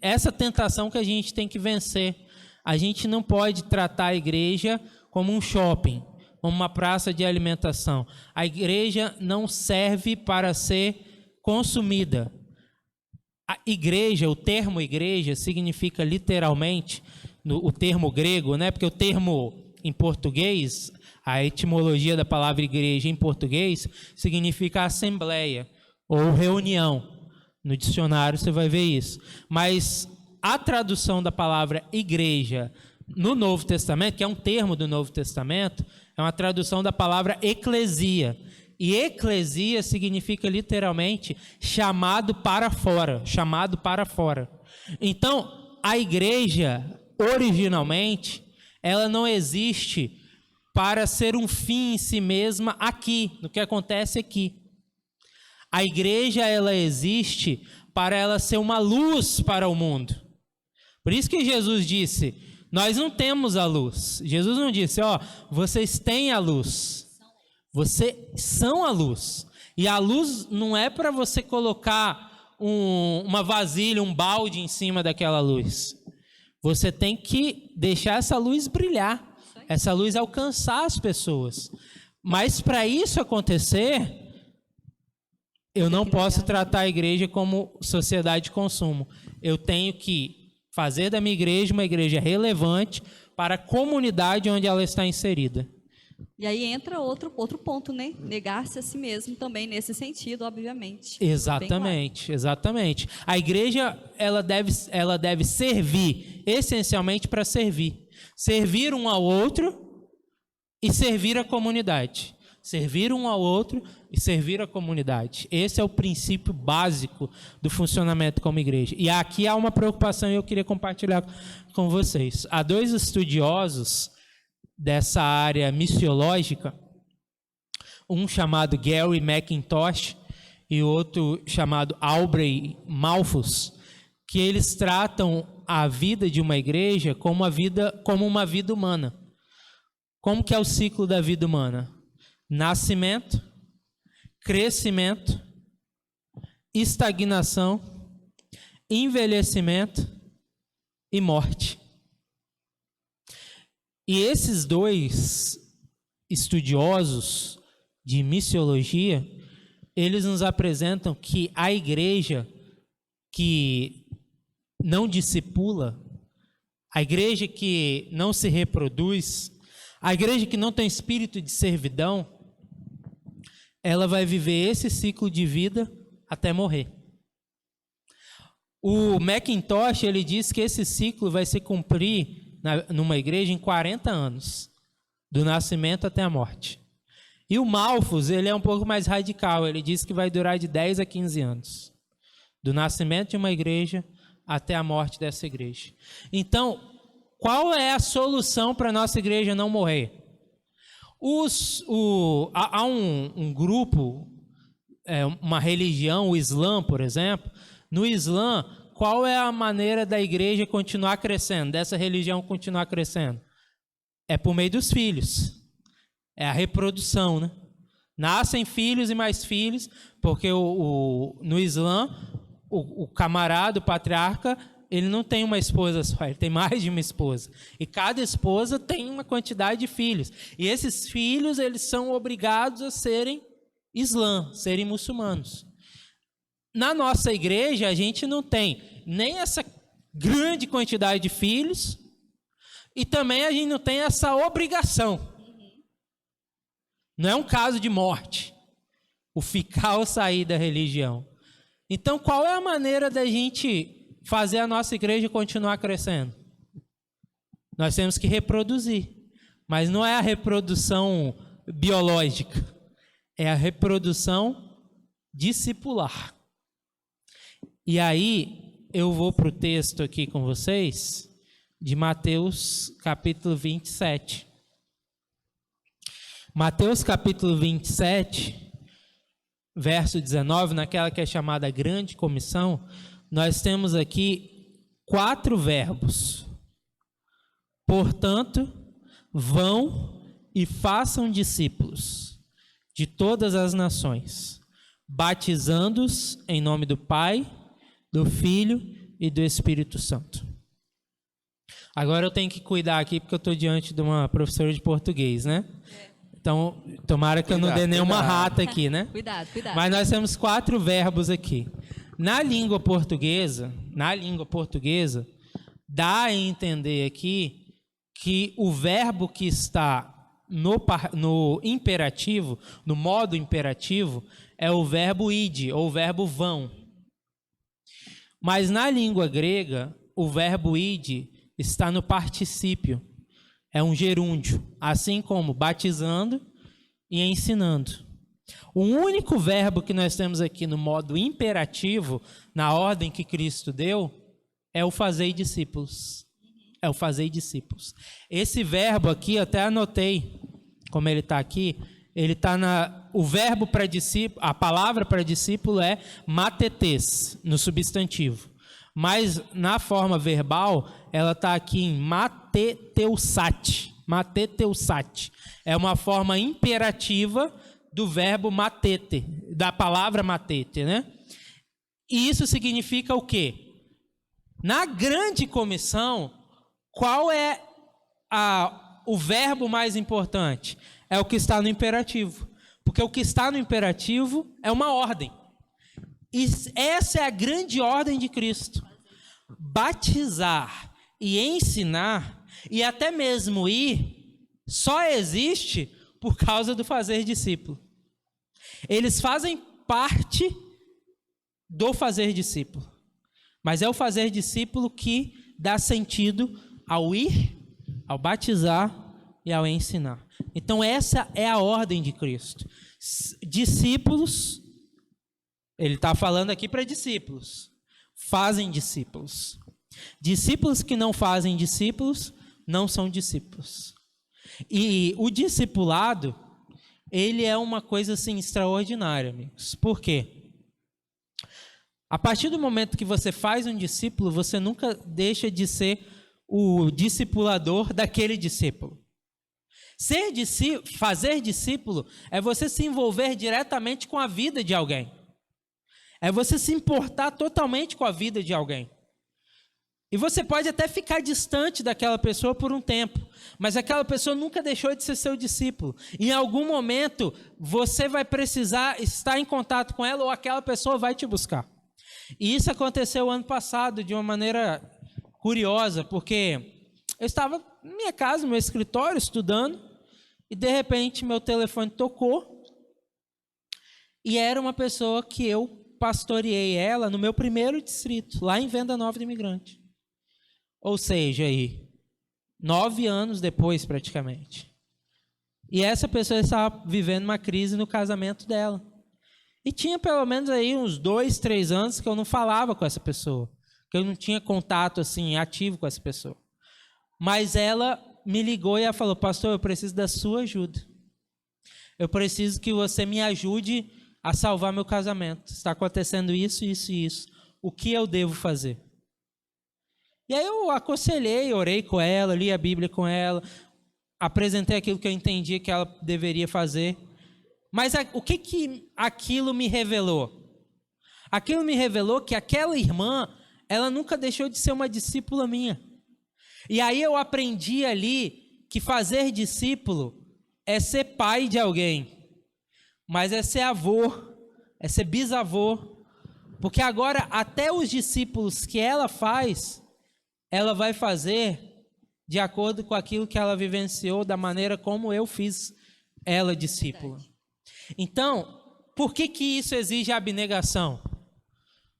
essa tentação que a gente tem que vencer. A gente não pode tratar a igreja como um shopping, como uma praça de alimentação. A igreja não serve para ser consumida. A igreja, o termo igreja, significa literalmente, o termo grego, né? Porque o termo em português, a etimologia da palavra igreja em português, significa assembleia ou reunião. No dicionário você vai ver isso. Mas a tradução da palavra igreja no Novo Testamento, que é um termo do Novo Testamento, é uma tradução da palavra eclesia. E eclesia significa literalmente chamado para fora, chamado para fora. Então, a igreja, originalmente, ela não existe para ser um fim em si mesma aqui, no que acontece aqui. A igreja, ela existe para ela ser uma luz para o mundo. Por isso que Jesus disse, nós não temos a luz. Jesus não disse, vocês têm a luz. Vocês são a luz. E a luz não é para você colocar uma vasilha, um balde em cima daquela luz. Você tem que deixar essa luz brilhar. Essa luz alcançar as pessoas. Mas para isso acontecer, eu não posso tratar a igreja como sociedade de consumo. Eu tenho que fazer da minha igreja uma igreja relevante para a comunidade onde ela está inserida. E aí entra outro ponto, né? Negar-se a si mesmo também nesse sentido, obviamente. Exatamente, claro. Exatamente. A igreja ela deve servir essencialmente para servir. Servir um ao outro e servir a comunidade. Servir um ao outro e servir a comunidade. Esse é o princípio básico do funcionamento como igreja. E aqui há uma preocupação e eu queria compartilhar com vocês. Há 2 estudiosos dessa área missiológica, um chamado Gary McIntosh e outro chamado Aubrey Malthus, que eles tratam a vida de uma igreja como uma vida humana. Como que é o ciclo da vida humana? Nascimento, crescimento, estagnação, envelhecimento e morte. E esses 2 estudiosos de missiologia, eles nos apresentam que a igreja que não discipula, a igreja que não se reproduz, a igreja que não tem espírito de servidão, ela vai viver esse ciclo de vida até morrer. O McIntosh, ele diz que esse ciclo vai se cumprir numa igreja em 40 anos, do nascimento até a morte. E o Malthus, ele é um pouco mais radical, ele diz que vai durar de 10 a 15 anos, do nascimento de uma igreja até a morte dessa igreja. Então, qual é a solução para a nossa igreja não morrer? Há um grupo, uma religião, o Islã, por exemplo. No Islã, qual é a maneira da igreja continuar crescendo, dessa religião continuar crescendo? É por meio dos filhos. É a reprodução, né? Nascem filhos e mais filhos, porque no Islã, o camarada, o patriarca, ele não tem uma esposa só, ele tem mais de uma esposa. E cada esposa tem uma quantidade de filhos. E esses filhos, eles são obrigados a serem serem muçulmanos. Na nossa igreja, a gente não tem nem essa grande quantidade de filhos e também a gente não tem essa obrigação. Não é um caso de morte, o ficar ou sair da religião. Então, qual é a maneira da gente fazer a nossa igreja continuar crescendo? Nós temos que reproduzir, mas não é a reprodução biológica, é a reprodução discipular. E aí, eu vou para o texto aqui com vocês, de Mateus capítulo 27. Mateus capítulo 27, verso 19, naquela que é chamada Grande Comissão, nós temos aqui 4 verbos. Portanto, vão e façam discípulos de todas as nações, batizando-os em nome do Pai, do Filho e do Espírito Santo. Agora eu tenho que cuidar aqui porque eu estou diante de uma professora de português, né? Então, tomara que eu não dê nenhuma rata aqui, né? Cuidado. Mas nós temos 4 verbos aqui. Na língua portuguesa, dá a entender aqui que o verbo que está no imperativo, no modo imperativo, é o verbo ide, ou o verbo vão. Mas na língua grega, o verbo ide está no particípio. É um gerúndio, assim como batizando e ensinando. O único verbo que nós temos aqui no modo imperativo, na ordem que Cristo deu, é o fazer discípulos. É o fazer discípulos. Esse verbo aqui, eu até anotei, como ele está aqui, ele está o verbo para discípulo, a palavra para discípulo é matetes, no substantivo. Mas na forma verbal, ela está aqui em mateteusate. Mateteusate. É uma forma imperativa do verbo matete, da palavra matete, né? E isso significa o quê? Na grande comissão, qual é o verbo mais importante? É o que está no imperativo. Porque o que está no imperativo é uma ordem. E essa é a grande ordem de Cristo. Batizar e ensinar, e até mesmo ir, só existe por causa do fazer discípulo. Eles fazem parte do fazer discípulo. Mas é o fazer discípulo que dá sentido ao ir, ao batizar e ao ensinar. Então essa é a ordem de Cristo. Discípulos, ele está falando aqui para discípulos, fazem discípulos. Discípulos que não fazem discípulos, não são discípulos. E o discipulado, ele é uma coisa assim extraordinária, amigos. Por quê? A partir do momento que você faz um discípulo, você nunca deixa de ser o discipulador daquele discípulo. Fazer discípulo é você se envolver diretamente com a vida de alguém. É você se importar totalmente com a vida de alguém. E você pode até ficar distante daquela pessoa por um tempo, mas aquela pessoa nunca deixou de ser seu discípulo. Em algum momento, você vai precisar estar em contato com ela ou aquela pessoa vai te buscar. E isso aconteceu ano passado de uma maneira curiosa, porque eu estava na minha casa, no meu escritório, estudando, e de repente meu telefone tocou, e era uma pessoa que eu pastoreei ela no meu primeiro distrito, lá em Venda Nova do Imigrante. Ou seja, aí, 9 anos depois praticamente. E essa pessoa estava vivendo uma crise no casamento dela. E tinha pelo menos aí uns 2, 3 anos que eu não falava com essa pessoa, que eu não tinha contato assim ativo com essa pessoa. Mas ela me ligou e ela falou: pastor, eu preciso da sua ajuda. Eu preciso que você me ajude a salvar meu casamento. Está acontecendo isso, isso e isso. O que eu devo fazer? E aí eu aconselhei, orei com ela, li a Bíblia com ela, apresentei aquilo que eu entendia que ela deveria fazer. Mas o que aquilo me revelou? Aquilo me revelou que aquela irmã, ela nunca deixou de ser uma discípula minha. E aí eu aprendi ali que fazer discípulo é ser pai de alguém, mas é ser avô, é ser bisavô, porque agora até os discípulos que ela faz, ela vai fazer de acordo com aquilo que ela vivenciou, da maneira como eu fiz ela discípula. Então, por que isso exige abnegação?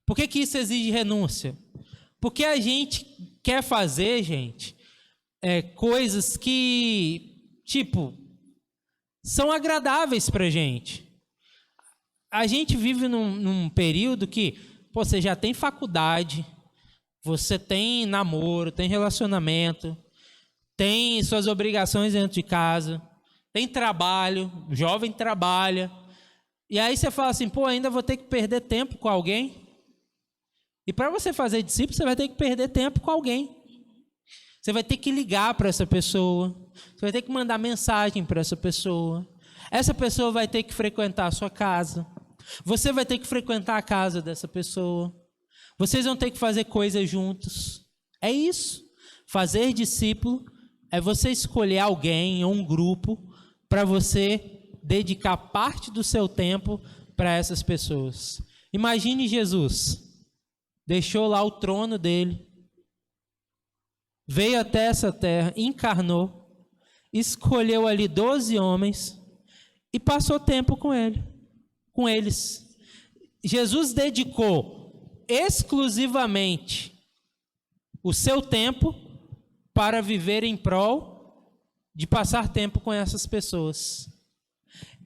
Por que isso exige renúncia? Porque a gente quer fazer, gente, coisas que, são agradáveis pra gente. A gente vive num período que, você já tem faculdade, você tem namoro, tem relacionamento, tem suas obrigações dentro de casa, tem trabalho, o jovem trabalha. E aí você fala assim, ainda vou ter que perder tempo com alguém? E para você fazer discípulo, você vai ter que perder tempo com alguém. Você vai ter que ligar para essa pessoa, você vai ter que mandar mensagem para essa pessoa vai ter que frequentar a sua casa, você vai ter que frequentar a casa dessa pessoa, vocês vão ter que fazer coisas juntos. É isso. Fazer discípulo é você escolher alguém ou um grupo para você dedicar parte do seu tempo para essas pessoas. Imagine Jesus, deixou lá o trono dele, veio até essa terra, encarnou, escolheu ali 12 homens e passou tempo com eles. Jesus dedicou exclusivamente o seu tempo para viver em prol de passar tempo com essas pessoas.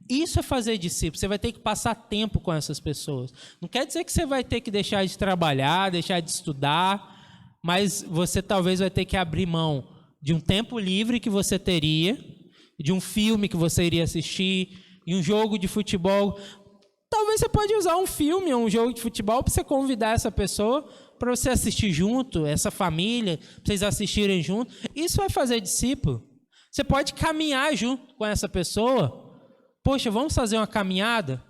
Isso é fazer discípulo. Você vai ter que passar tempo com essas pessoas. Não quer dizer que você vai ter que deixar de trabalhar, deixar de estudar, mas você talvez vai ter que abrir mão de um tempo livre que você teria, de um filme que você iria assistir, de um jogo de futebol. Talvez você pode usar um filme ou um jogo de futebol para você convidar essa pessoa para você assistir junto, essa família, para vocês assistirem junto. Isso vai fazer discípulo. Você pode caminhar junto com essa pessoa. Poxa, vamos fazer uma caminhada?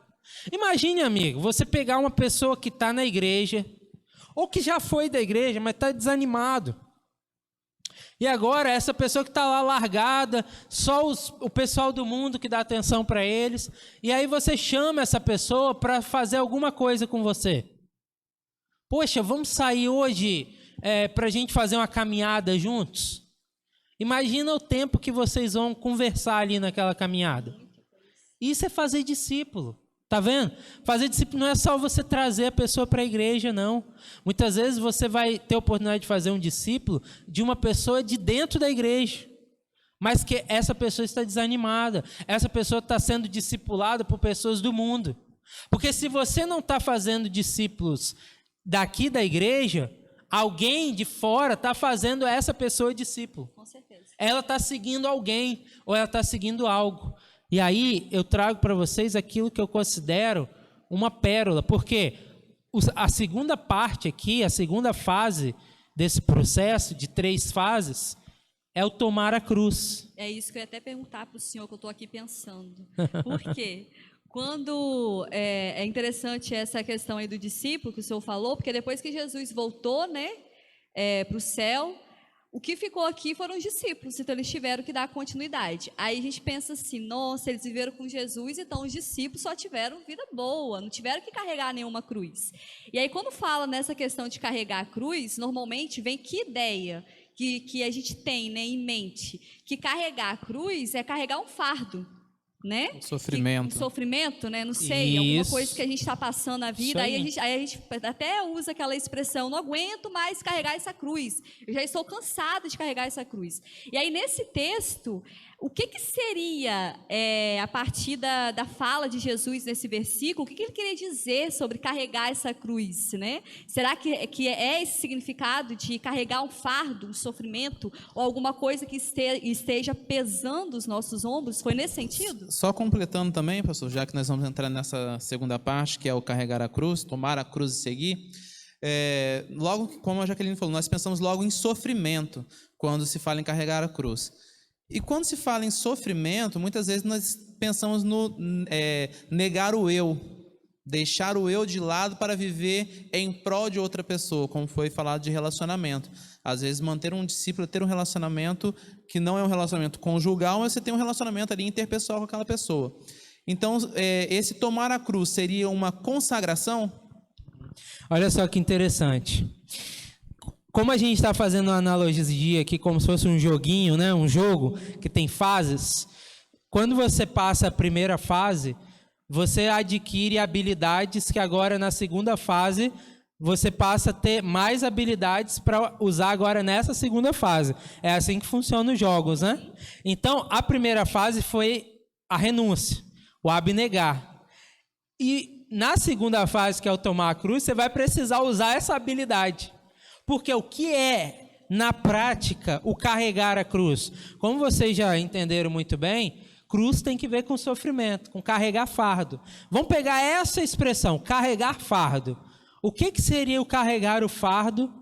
Imagine, amigo, você pegar uma pessoa que está na igreja, ou que já foi da igreja, mas está desanimado. E agora, essa pessoa que está lá largada, só o pessoal do mundo que dá atenção para eles, e aí você chama essa pessoa para fazer alguma coisa com você. Poxa, vamos sair hoje para a gente fazer uma caminhada juntos? Imagina o tempo que vocês vão conversar ali naquela caminhada. Isso é fazer discípulo. Tá vendo? Fazer discípulo não é só você trazer a pessoa para a igreja, não. Muitas vezes você vai ter a oportunidade de fazer um discípulo de uma pessoa de dentro da igreja, mas que essa pessoa está desanimada. Essa pessoa está sendo discipulada por pessoas do mundo. Porque se você não está fazendo discípulos daqui da igreja, alguém de fora está fazendo essa pessoa discípulo. Com certeza. Ela está seguindo alguém ou ela está seguindo algo. E aí eu trago para vocês aquilo que eu considero uma pérola, porque a segunda parte aqui, a segunda fase desse processo de 3 fases, é o tomar a cruz. É isso que eu ia até perguntar para o senhor, que eu estou aqui pensando. Por quê? Quando é interessante essa questão aí do discípulo que o senhor falou, porque depois que Jesus voltou, né, para o céu, o que ficou aqui foram os discípulos, então eles tiveram que dar continuidade. Aí a gente pensa assim, nossa, eles viveram com Jesus, então os discípulos só tiveram vida boa, não tiveram que carregar nenhuma cruz. E aí quando fala nessa questão de carregar a cruz, normalmente vem que ideia que a gente tem, né, em mente? Que carregar a cruz é carregar um fardo. Né? Sofrimento. Sofrimento, né? Não sei, Isso. alguma coisa que a gente está passando na vida, Aí. aí a gente até usa aquela expressão, não aguento mais carregar essa cruz, eu já estou cansada de carregar essa cruz. E aí nesse texto, o que seria, a partir da fala de Jesus nesse versículo, o que ele queria dizer sobre carregar essa cruz, né? Será que é esse significado de carregar um fardo, um sofrimento, ou alguma coisa que esteja pesando os nossos ombros? Foi nesse sentido? Só completando também, pastor, já que nós vamos entrar nessa segunda parte, que é o carregar a cruz, tomar a cruz e seguir, logo, como a Jaqueline falou, nós pensamos logo em sofrimento, quando se fala em carregar a cruz. E quando se fala em sofrimento, muitas vezes nós pensamos no negar o eu, deixar o eu de lado para viver em prol de outra pessoa, como foi falado de relacionamento. Às vezes manter um discípulo, ter um relacionamento que não é um relacionamento conjugal, mas você tem um relacionamento ali interpessoal com aquela pessoa. Então, esse tomar a cruz seria uma consagração? Olha só que interessante. Como a gente está fazendo uma analogia aqui, como se fosse um joguinho, né? Um jogo que tem fases. Quando você passa a primeira fase, você adquire habilidades que agora na segunda fase você passa a ter mais habilidades para usar agora nessa segunda fase. É assim que funcionam os jogos, né? Então, a primeira fase foi a renúncia, o abnegar. E na segunda fase, que é o tomar a cruz, você vai precisar usar essa habilidade. Porque o que é, na prática, o carregar a cruz? Como vocês já entenderam muito bem, cruz tem que ver com sofrimento, com carregar fardo. Vamos pegar essa expressão, carregar fardo. O que seria o carregar o fardo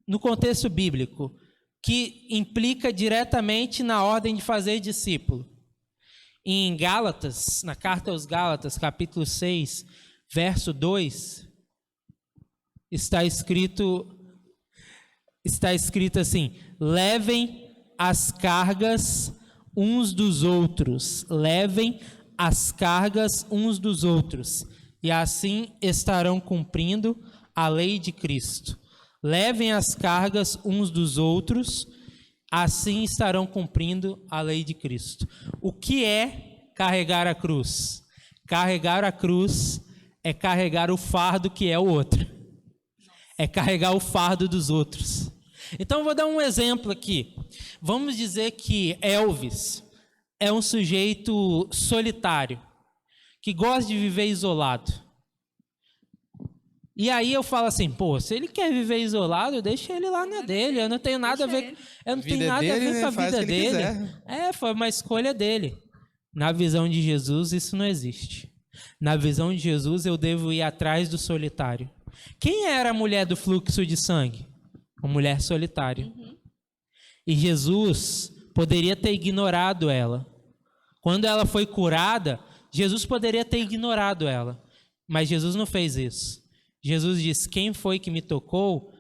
no contexto bíblico? Que implica diretamente na ordem de fazer discípulo. Em Gálatas, na carta aos Gálatas, capítulo 6, verso 2, está escrito assim: levem as cargas uns dos outros, levem as cargas uns dos outros, e assim estarão cumprindo a lei de Cristo. Levem as cargas uns dos outros, assim estarão cumprindo a lei de Cristo. O que é carregar a cruz? Carregar a cruz é carregar o fardo que é o outro. É carregar o fardo dos outros. Então, vou dar um exemplo aqui. Vamos dizer que Elvis é um sujeito solitário, que gosta de viver isolado. E aí eu falo assim, pô, se ele quer viver isolado, deixa ele lá na dele. Eu não tenho nada a ver, eu não tenho nada a ver com a vida dele. Foi uma escolha dele. Na visão de Jesus, isso não existe. Na visão de Jesus, eu devo ir atrás do solitário. Quem era a mulher do fluxo de sangue? Uma mulher solitária. E Jesus poderia ter ignorado ela. Quando ela foi curada, Jesus poderia ter ignorado ela. Mas Jesus não fez isso. Jesus diz: quem foi que me tocou?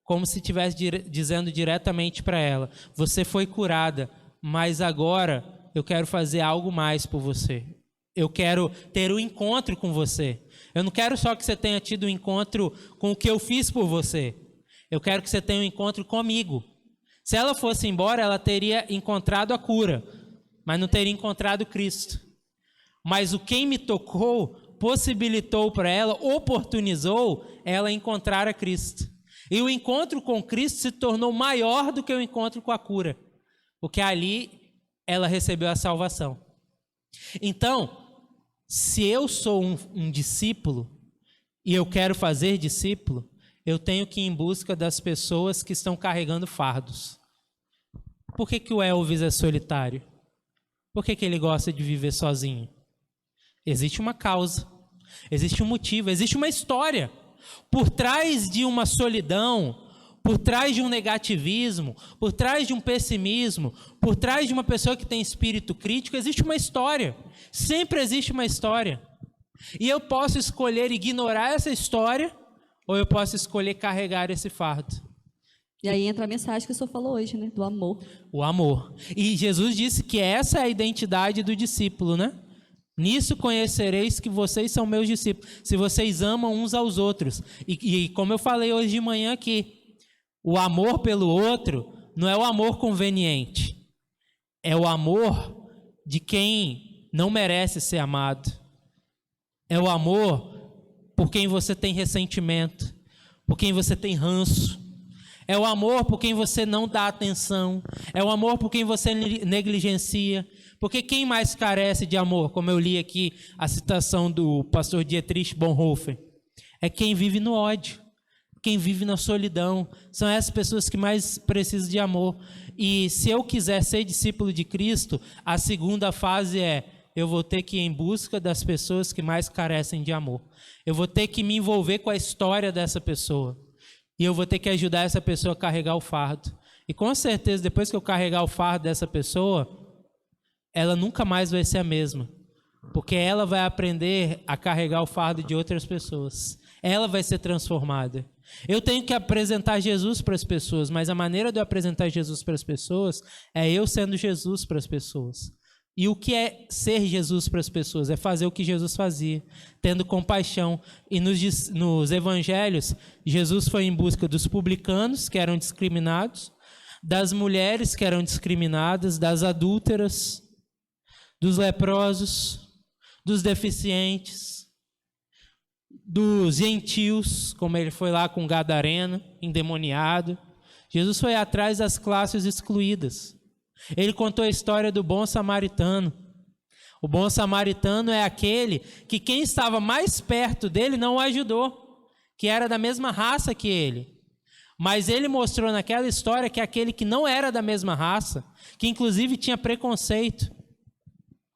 Como se estivesse dizendo diretamente para ela: você foi curada, mas agora eu quero fazer algo mais por você. Eu quero ter um encontro com você. Eu não quero só que você tenha tido um encontro com o que eu fiz por você. Eu quero que você tenha um encontro comigo. Se ela fosse embora, ela teria encontrado a cura, mas não teria encontrado Cristo. Mas o quem me tocou possibilitou para ela, oportunizou ela encontrar a Cristo. E o encontro com Cristo se tornou maior do que o encontro com a cura, porque ali ela recebeu a salvação. Então, se eu sou um discípulo e eu quero fazer discípulo, eu tenho que ir em busca das pessoas que estão carregando fardos. Por que o Elvis é solitário? Por que ele gosta de viver sozinho? Existe uma causa, existe um motivo, existe uma história. Por trás de uma solidão, por trás de um negativismo, por trás de um pessimismo, por trás de uma pessoa que tem espírito crítico, existe uma história. Sempre existe uma história. E eu posso escolher ignorar essa história, ou eu posso escolher carregar esse fardo. E aí entra a mensagem que o senhor falou hoje, né? Do amor. O amor. E Jesus disse que essa é a identidade do discípulo, né? Nisso conhecereis que vocês são meus discípulos, se vocês amam uns aos outros. E como eu falei hoje de manhã aqui, o amor pelo outro não é o amor conveniente. É o amor de quem não merece ser amado. É o amor por quem você tem ressentimento, por quem você tem ranço. É o amor por quem você não dá atenção. É o amor por quem você negligencia. Porque quem mais carece de amor, como eu li aqui a citação do pastor Dietrich Bonhoeffer, é quem vive no ódio, quem vive na solidão. São essas pessoas que mais precisam de amor. E se eu quiser ser discípulo de Cristo, a segunda fase é: eu vou ter que ir em busca das pessoas que mais carecem de amor. Eu vou ter que me envolver com a história dessa pessoa. E eu vou ter que ajudar essa pessoa a carregar o fardo. E com certeza, depois que eu carregar o fardo dessa pessoa, ela nunca mais vai ser a mesma. Porque ela vai aprender a carregar o fardo de outras pessoas. Ela vai ser transformada. Eu tenho que apresentar Jesus para as pessoas, mas a maneira de eu apresentar Jesus para as pessoas é eu sendo Jesus para as pessoas. E o que é ser Jesus para as pessoas? É fazer o que Jesus fazia, tendo compaixão. E nos evangelhos, Jesus foi em busca dos publicanos, que eram discriminados, das mulheres que eram discriminadas, das adúlteras, dos leprosos, dos deficientes, dos gentios, como ele foi lá com Gadareno, endemoniado. Jesus foi atrás das classes excluídas. Ele contou a história do bom samaritano. O bom samaritano é aquele que quem estava mais perto dele não o ajudou, que era da mesma raça que ele. Mas ele mostrou naquela história que aquele que não era da mesma raça, que inclusive tinha preconceito,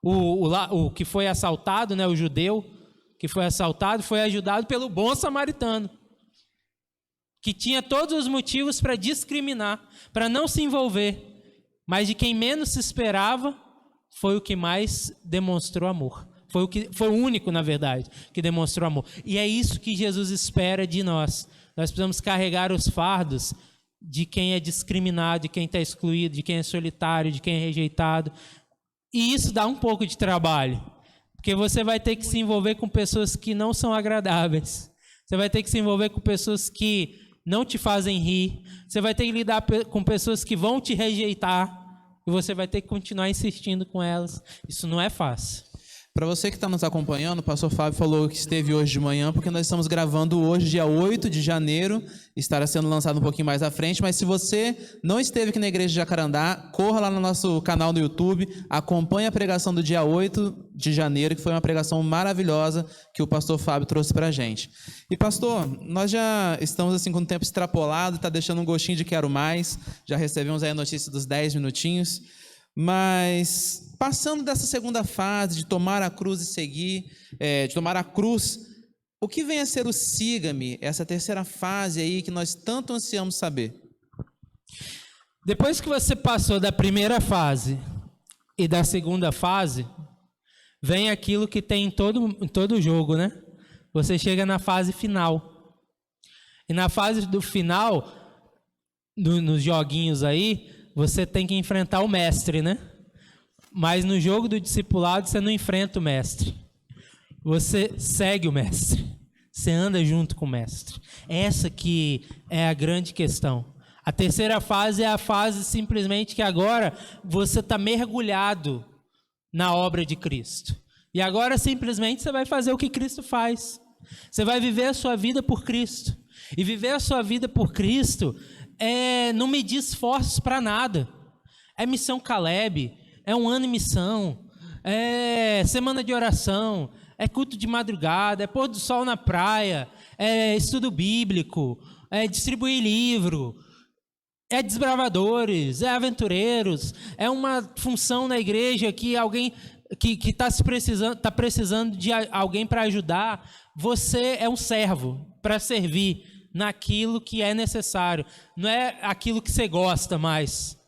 o que foi assaltado, né, o judeu que foi assaltado, foi ajudado pelo bom samaritano, que tinha todos os motivos para discriminar, para não se envolver. Mas de quem menos se esperava, foi o que mais demonstrou amor. Foi o único, na verdade, que demonstrou amor. E é isso que Jesus espera de nós. Nós precisamos carregar os fardos de quem é discriminado, de quem está excluído, de quem é solitário, de quem é rejeitado. E isso dá um pouco de trabalho, porque você vai ter que se envolver com pessoas que não são agradáveis. Você vai ter que se envolver com pessoas que não te fazem rir. Você vai ter que lidar com pessoas que vão te rejeitar. E você vai ter que continuar insistindo com elas. Isso não é fácil. Para você que está nos acompanhando, o pastor Fábio falou que esteve hoje de manhã, porque nós estamos gravando hoje, dia 8 de janeiro, estará sendo lançado um pouquinho mais à frente, mas se você não esteve aqui na igreja de Jacarandá, corra lá no nosso canal no YouTube, acompanhe a pregação do dia 8 de janeiro, que foi uma pregação maravilhosa que o pastor Fábio trouxe para a gente. E pastor, nós já estamos assim com o tempo extrapolado, está deixando um gostinho de quero mais, já recebemos aí a notícia dos 10 minutinhos, mas passando dessa segunda fase de tomar a cruz e seguir, de tomar a cruz, o que vem a ser o siga-me, essa terceira fase aí que nós tanto ansiamos saber? Depois que você passou da primeira fase e da segunda fase, vem aquilo que tem em todo jogo, né? Você chega na fase final. E na fase do final, nos joguinhos aí, você tem que enfrentar o mestre, né? Mas no jogo do discipulado, você não enfrenta o mestre. Você segue o mestre. Você anda junto com o mestre. Essa que é a grande questão. A terceira fase é a fase simplesmente que agora você está mergulhado na obra de Cristo. E agora simplesmente você vai fazer o que Cristo faz. Você vai viver a sua vida por Cristo. E viver a sua vida por Cristo é não medir esforços para nada. É missão Caleb, é um ano em missão, é semana de oração, é culto de madrugada, é pôr do sol na praia, é estudo bíblico, é distribuir livro, é desbravadores, é aventureiros, é uma função na igreja que alguém que está precisando de alguém para ajudar. Você é um servo para servir naquilo que é necessário. Não é aquilo que você gosta mais,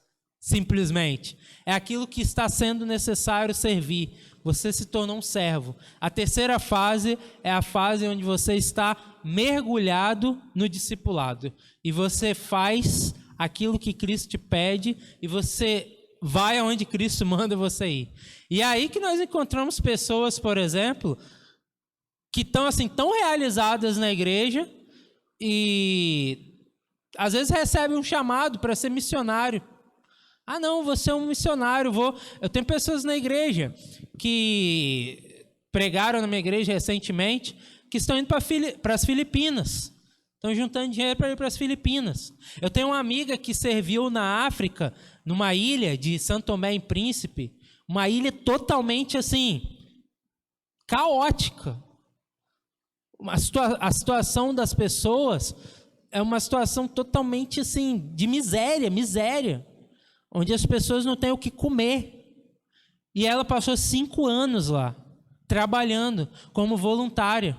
simplesmente. É aquilo que está sendo necessário servir. Você se tornou um servo. A terceira fase é a fase onde você está mergulhado no discipulado. E você faz aquilo que Cristo te pede e você vai aonde Cristo manda você ir. E é aí que nós encontramos pessoas, por exemplo, que estão assim, tão realizadas na igreja e às vezes recebem um chamado para ser missionário. Ah, não, você é um missionário. Eu tenho pessoas na igreja que pregaram na minha igreja recentemente, que estão indo para as Filipinas. Estão juntando dinheiro para ir para as Filipinas. Eu tenho uma amiga que serviu na África, numa ilha de Santo Tomé e Príncipe, uma ilha totalmente assim, caótica. A situação das pessoas é uma situação totalmente assim, de miséria, onde as pessoas não têm o que comer. E ela passou 5 anos lá, trabalhando como voluntária.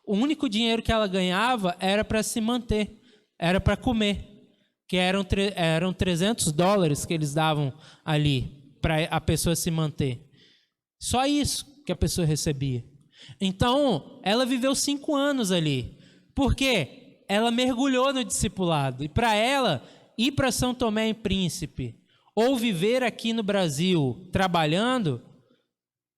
O único dinheiro que ela ganhava era para se manter, era para comer, que eram $300 que eles davam ali para a pessoa se manter. Só isso que a pessoa recebia. Então, ela viveu 5 anos ali. Por quê? Ela mergulhou no discipulado. E para ela, ir para São Tomé e Príncipe, ou viver aqui no Brasil trabalhando,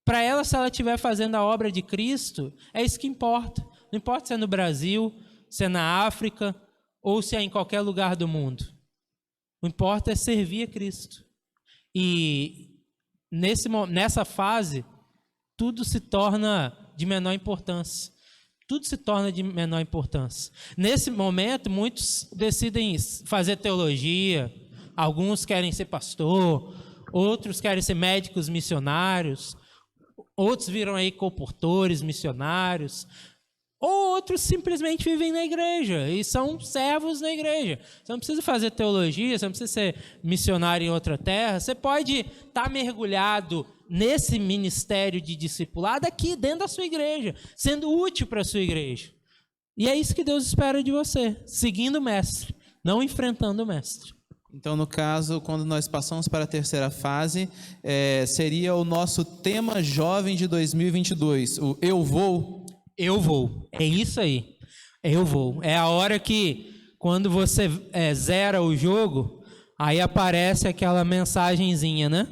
para ela, se ela estiver fazendo a obra de Cristo, é isso que importa. Não importa se é no Brasil, se é na África, ou se é em qualquer lugar do mundo. O que importa é servir a Cristo. E nessa fase, tudo se torna de menor importância. Tudo se torna de menor importância. Nesse momento, muitos decidem fazer teologia, alguns querem ser pastor, outros querem ser médicos missionários, outros viram aí comportores missionários, ou outros simplesmente vivem na igreja e são servos na igreja. Você não precisa fazer teologia, você não precisa ser missionário em outra terra, você pode estar mergulhado nesse ministério de discipulado aqui dentro da sua igreja, sendo útil para a sua igreja. E é isso que Deus espera de você, seguindo o mestre, não enfrentando o mestre. Então, no caso, quando nós passamos para a terceira fase, seria o nosso tema jovem de 2022, o Eu Vou. Eu vou, é isso aí, eu vou. É a hora que, quando você zera o jogo, aí aparece aquela mensagenzinha, né?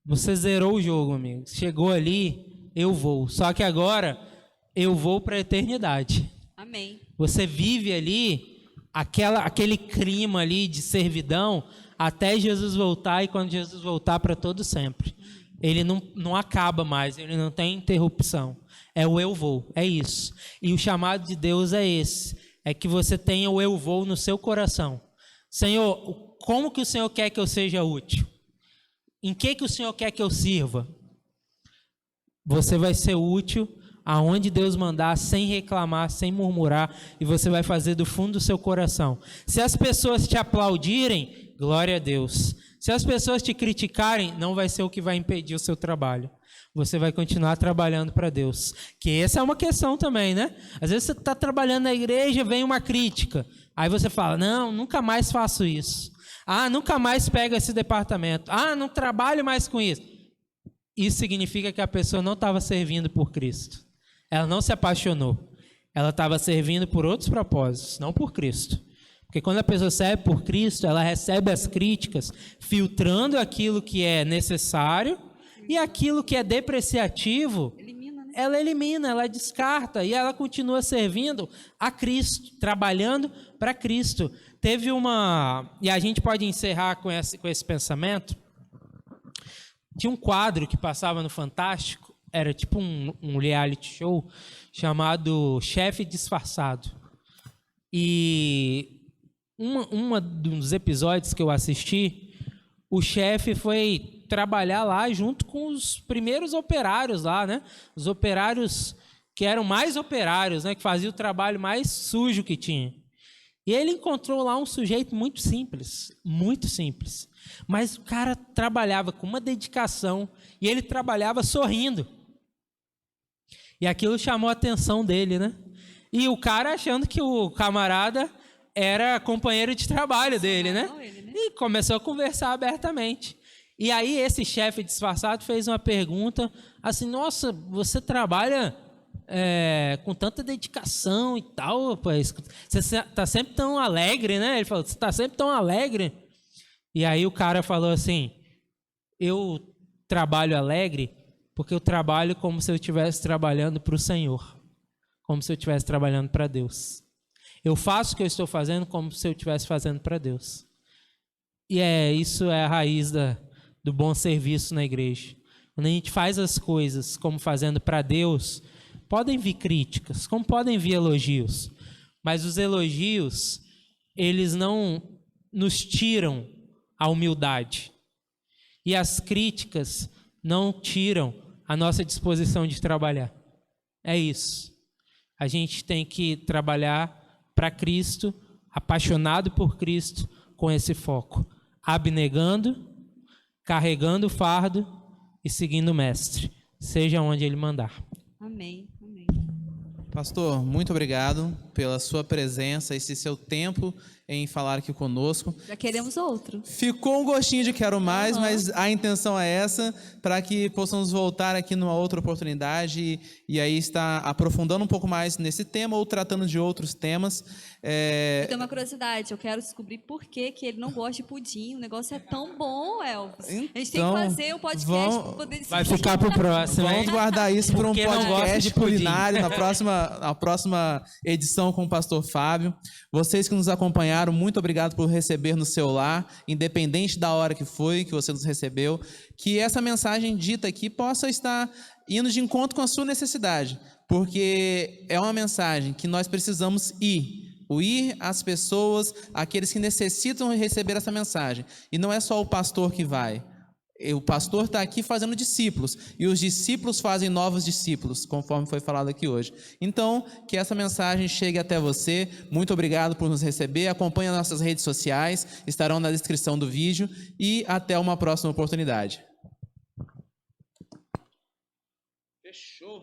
Você zerou o jogo, amigo. Chegou ali, eu vou. Só que agora, eu vou para a eternidade. Amém. Você vive ali, aquele clima ali de servidão, até Jesus voltar, e quando Jesus voltar, para todo sempre. Ele não acaba mais, ele não tem interrupção. É o eu vou, é isso. E o chamado de Deus é esse, é que você tenha o eu vou no seu coração. Senhor, como que o Senhor quer que eu seja útil? Em que o Senhor quer que eu sirva? Você vai ser útil aonde Deus mandar, sem reclamar, sem murmurar, e você vai fazer do fundo do seu coração. Se as pessoas te aplaudirem, glória a Deus. Se as pessoas te criticarem, não vai ser o que vai impedir o seu trabalho. Você vai continuar trabalhando para Deus. Que essa é uma questão também, né? Às vezes você está trabalhando na igreja, vem uma crítica. Aí você fala, não, nunca mais faço isso. Ah, nunca mais pego esse departamento. Ah, não trabalho mais com isso. Isso significa que a pessoa não estava servindo por Cristo. Ela não se apaixonou. Ela estava servindo por outros propósitos, não por Cristo. Porque quando a pessoa serve por Cristo, ela recebe as críticas, filtrando aquilo que é necessário, e aquilo que é depreciativo, ela elimina, ela descarta e ela continua servindo a Cristo, trabalhando para Cristo. Teve e a gente pode encerrar com esse pensamento. Tinha um quadro que passava no Fantástico, era tipo um reality show chamado Chefe Disfarçado. E uma dos episódios que eu assisti, o chefe foi trabalhar lá junto com os primeiros operários lá, né? Os operários que eram mais operários, né? Que faziam o trabalho mais sujo que tinha. E ele encontrou lá um sujeito muito simples, mas o cara trabalhava com uma dedicação e ele trabalhava sorrindo. E aquilo chamou a atenção dele, né? E o cara achando que o camarada era companheiro de trabalho dele, né? E começou a conversar abertamente. E aí esse chefe disfarçado fez uma pergunta assim: nossa, você trabalha com tanta dedicação e tal, rapaz. Você está sempre tão alegre, né? Ele falou: você está sempre tão alegre. E aí o cara falou assim: eu trabalho alegre porque eu trabalho como se eu estivesse trabalhando para o Senhor, como se eu estivesse trabalhando para Deus. Eu faço o que eu estou fazendo como se eu estivesse fazendo para Deus. E isso é a raiz do bom serviço na igreja. Quando a gente faz as coisas como fazendo para Deus, podem vir críticas, como podem vir elogios. Mas os elogios, eles não nos tiram a humildade. E as críticas não tiram a nossa disposição de trabalhar. É isso. A gente tem que trabalhar para Cristo, apaixonado por Cristo, com esse foco. Abnegando, carregando o fardo e seguindo o Mestre, seja onde Ele mandar. Amém. Amém. Pastor, muito obrigado pela sua presença, esse seu tempo em falar aqui conosco. Já queremos outro. Ficou um gostinho de quero mais, mas a intenção é essa, para que possamos voltar aqui numa outra oportunidade e aí estar aprofundando um pouco mais nesse tema ou tratando de outros temas. Eu tenho uma curiosidade, eu quero descobrir por que ele não gosta de pudim. O negócio é tão bom, Elvis. Então, a gente tem que fazer o podcast para poder decidir. Vai ficar para o próximo, Vamos hein? guardar isso para um Porque não gosta podcast de pudim. culinário na próxima edição com o pastor Fábio. Vocês que nos acompanharam, muito obrigado por receber no seu lar, independente da hora que foi, que você nos recebeu, que essa mensagem dita aqui possa estar indo de encontro com a sua necessidade, porque é uma mensagem que nós precisamos ir às pessoas, aqueles que necessitam receber essa mensagem. E não é só o pastor que vai. O pastor está aqui fazendo discípulos, e os discípulos fazem novos discípulos, conforme foi falado aqui hoje. Então, que essa mensagem chegue até você. Muito obrigado por nos receber. Acompanhe as nossas redes sociais, estarão na descrição do vídeo, e até uma próxima oportunidade. Fechou.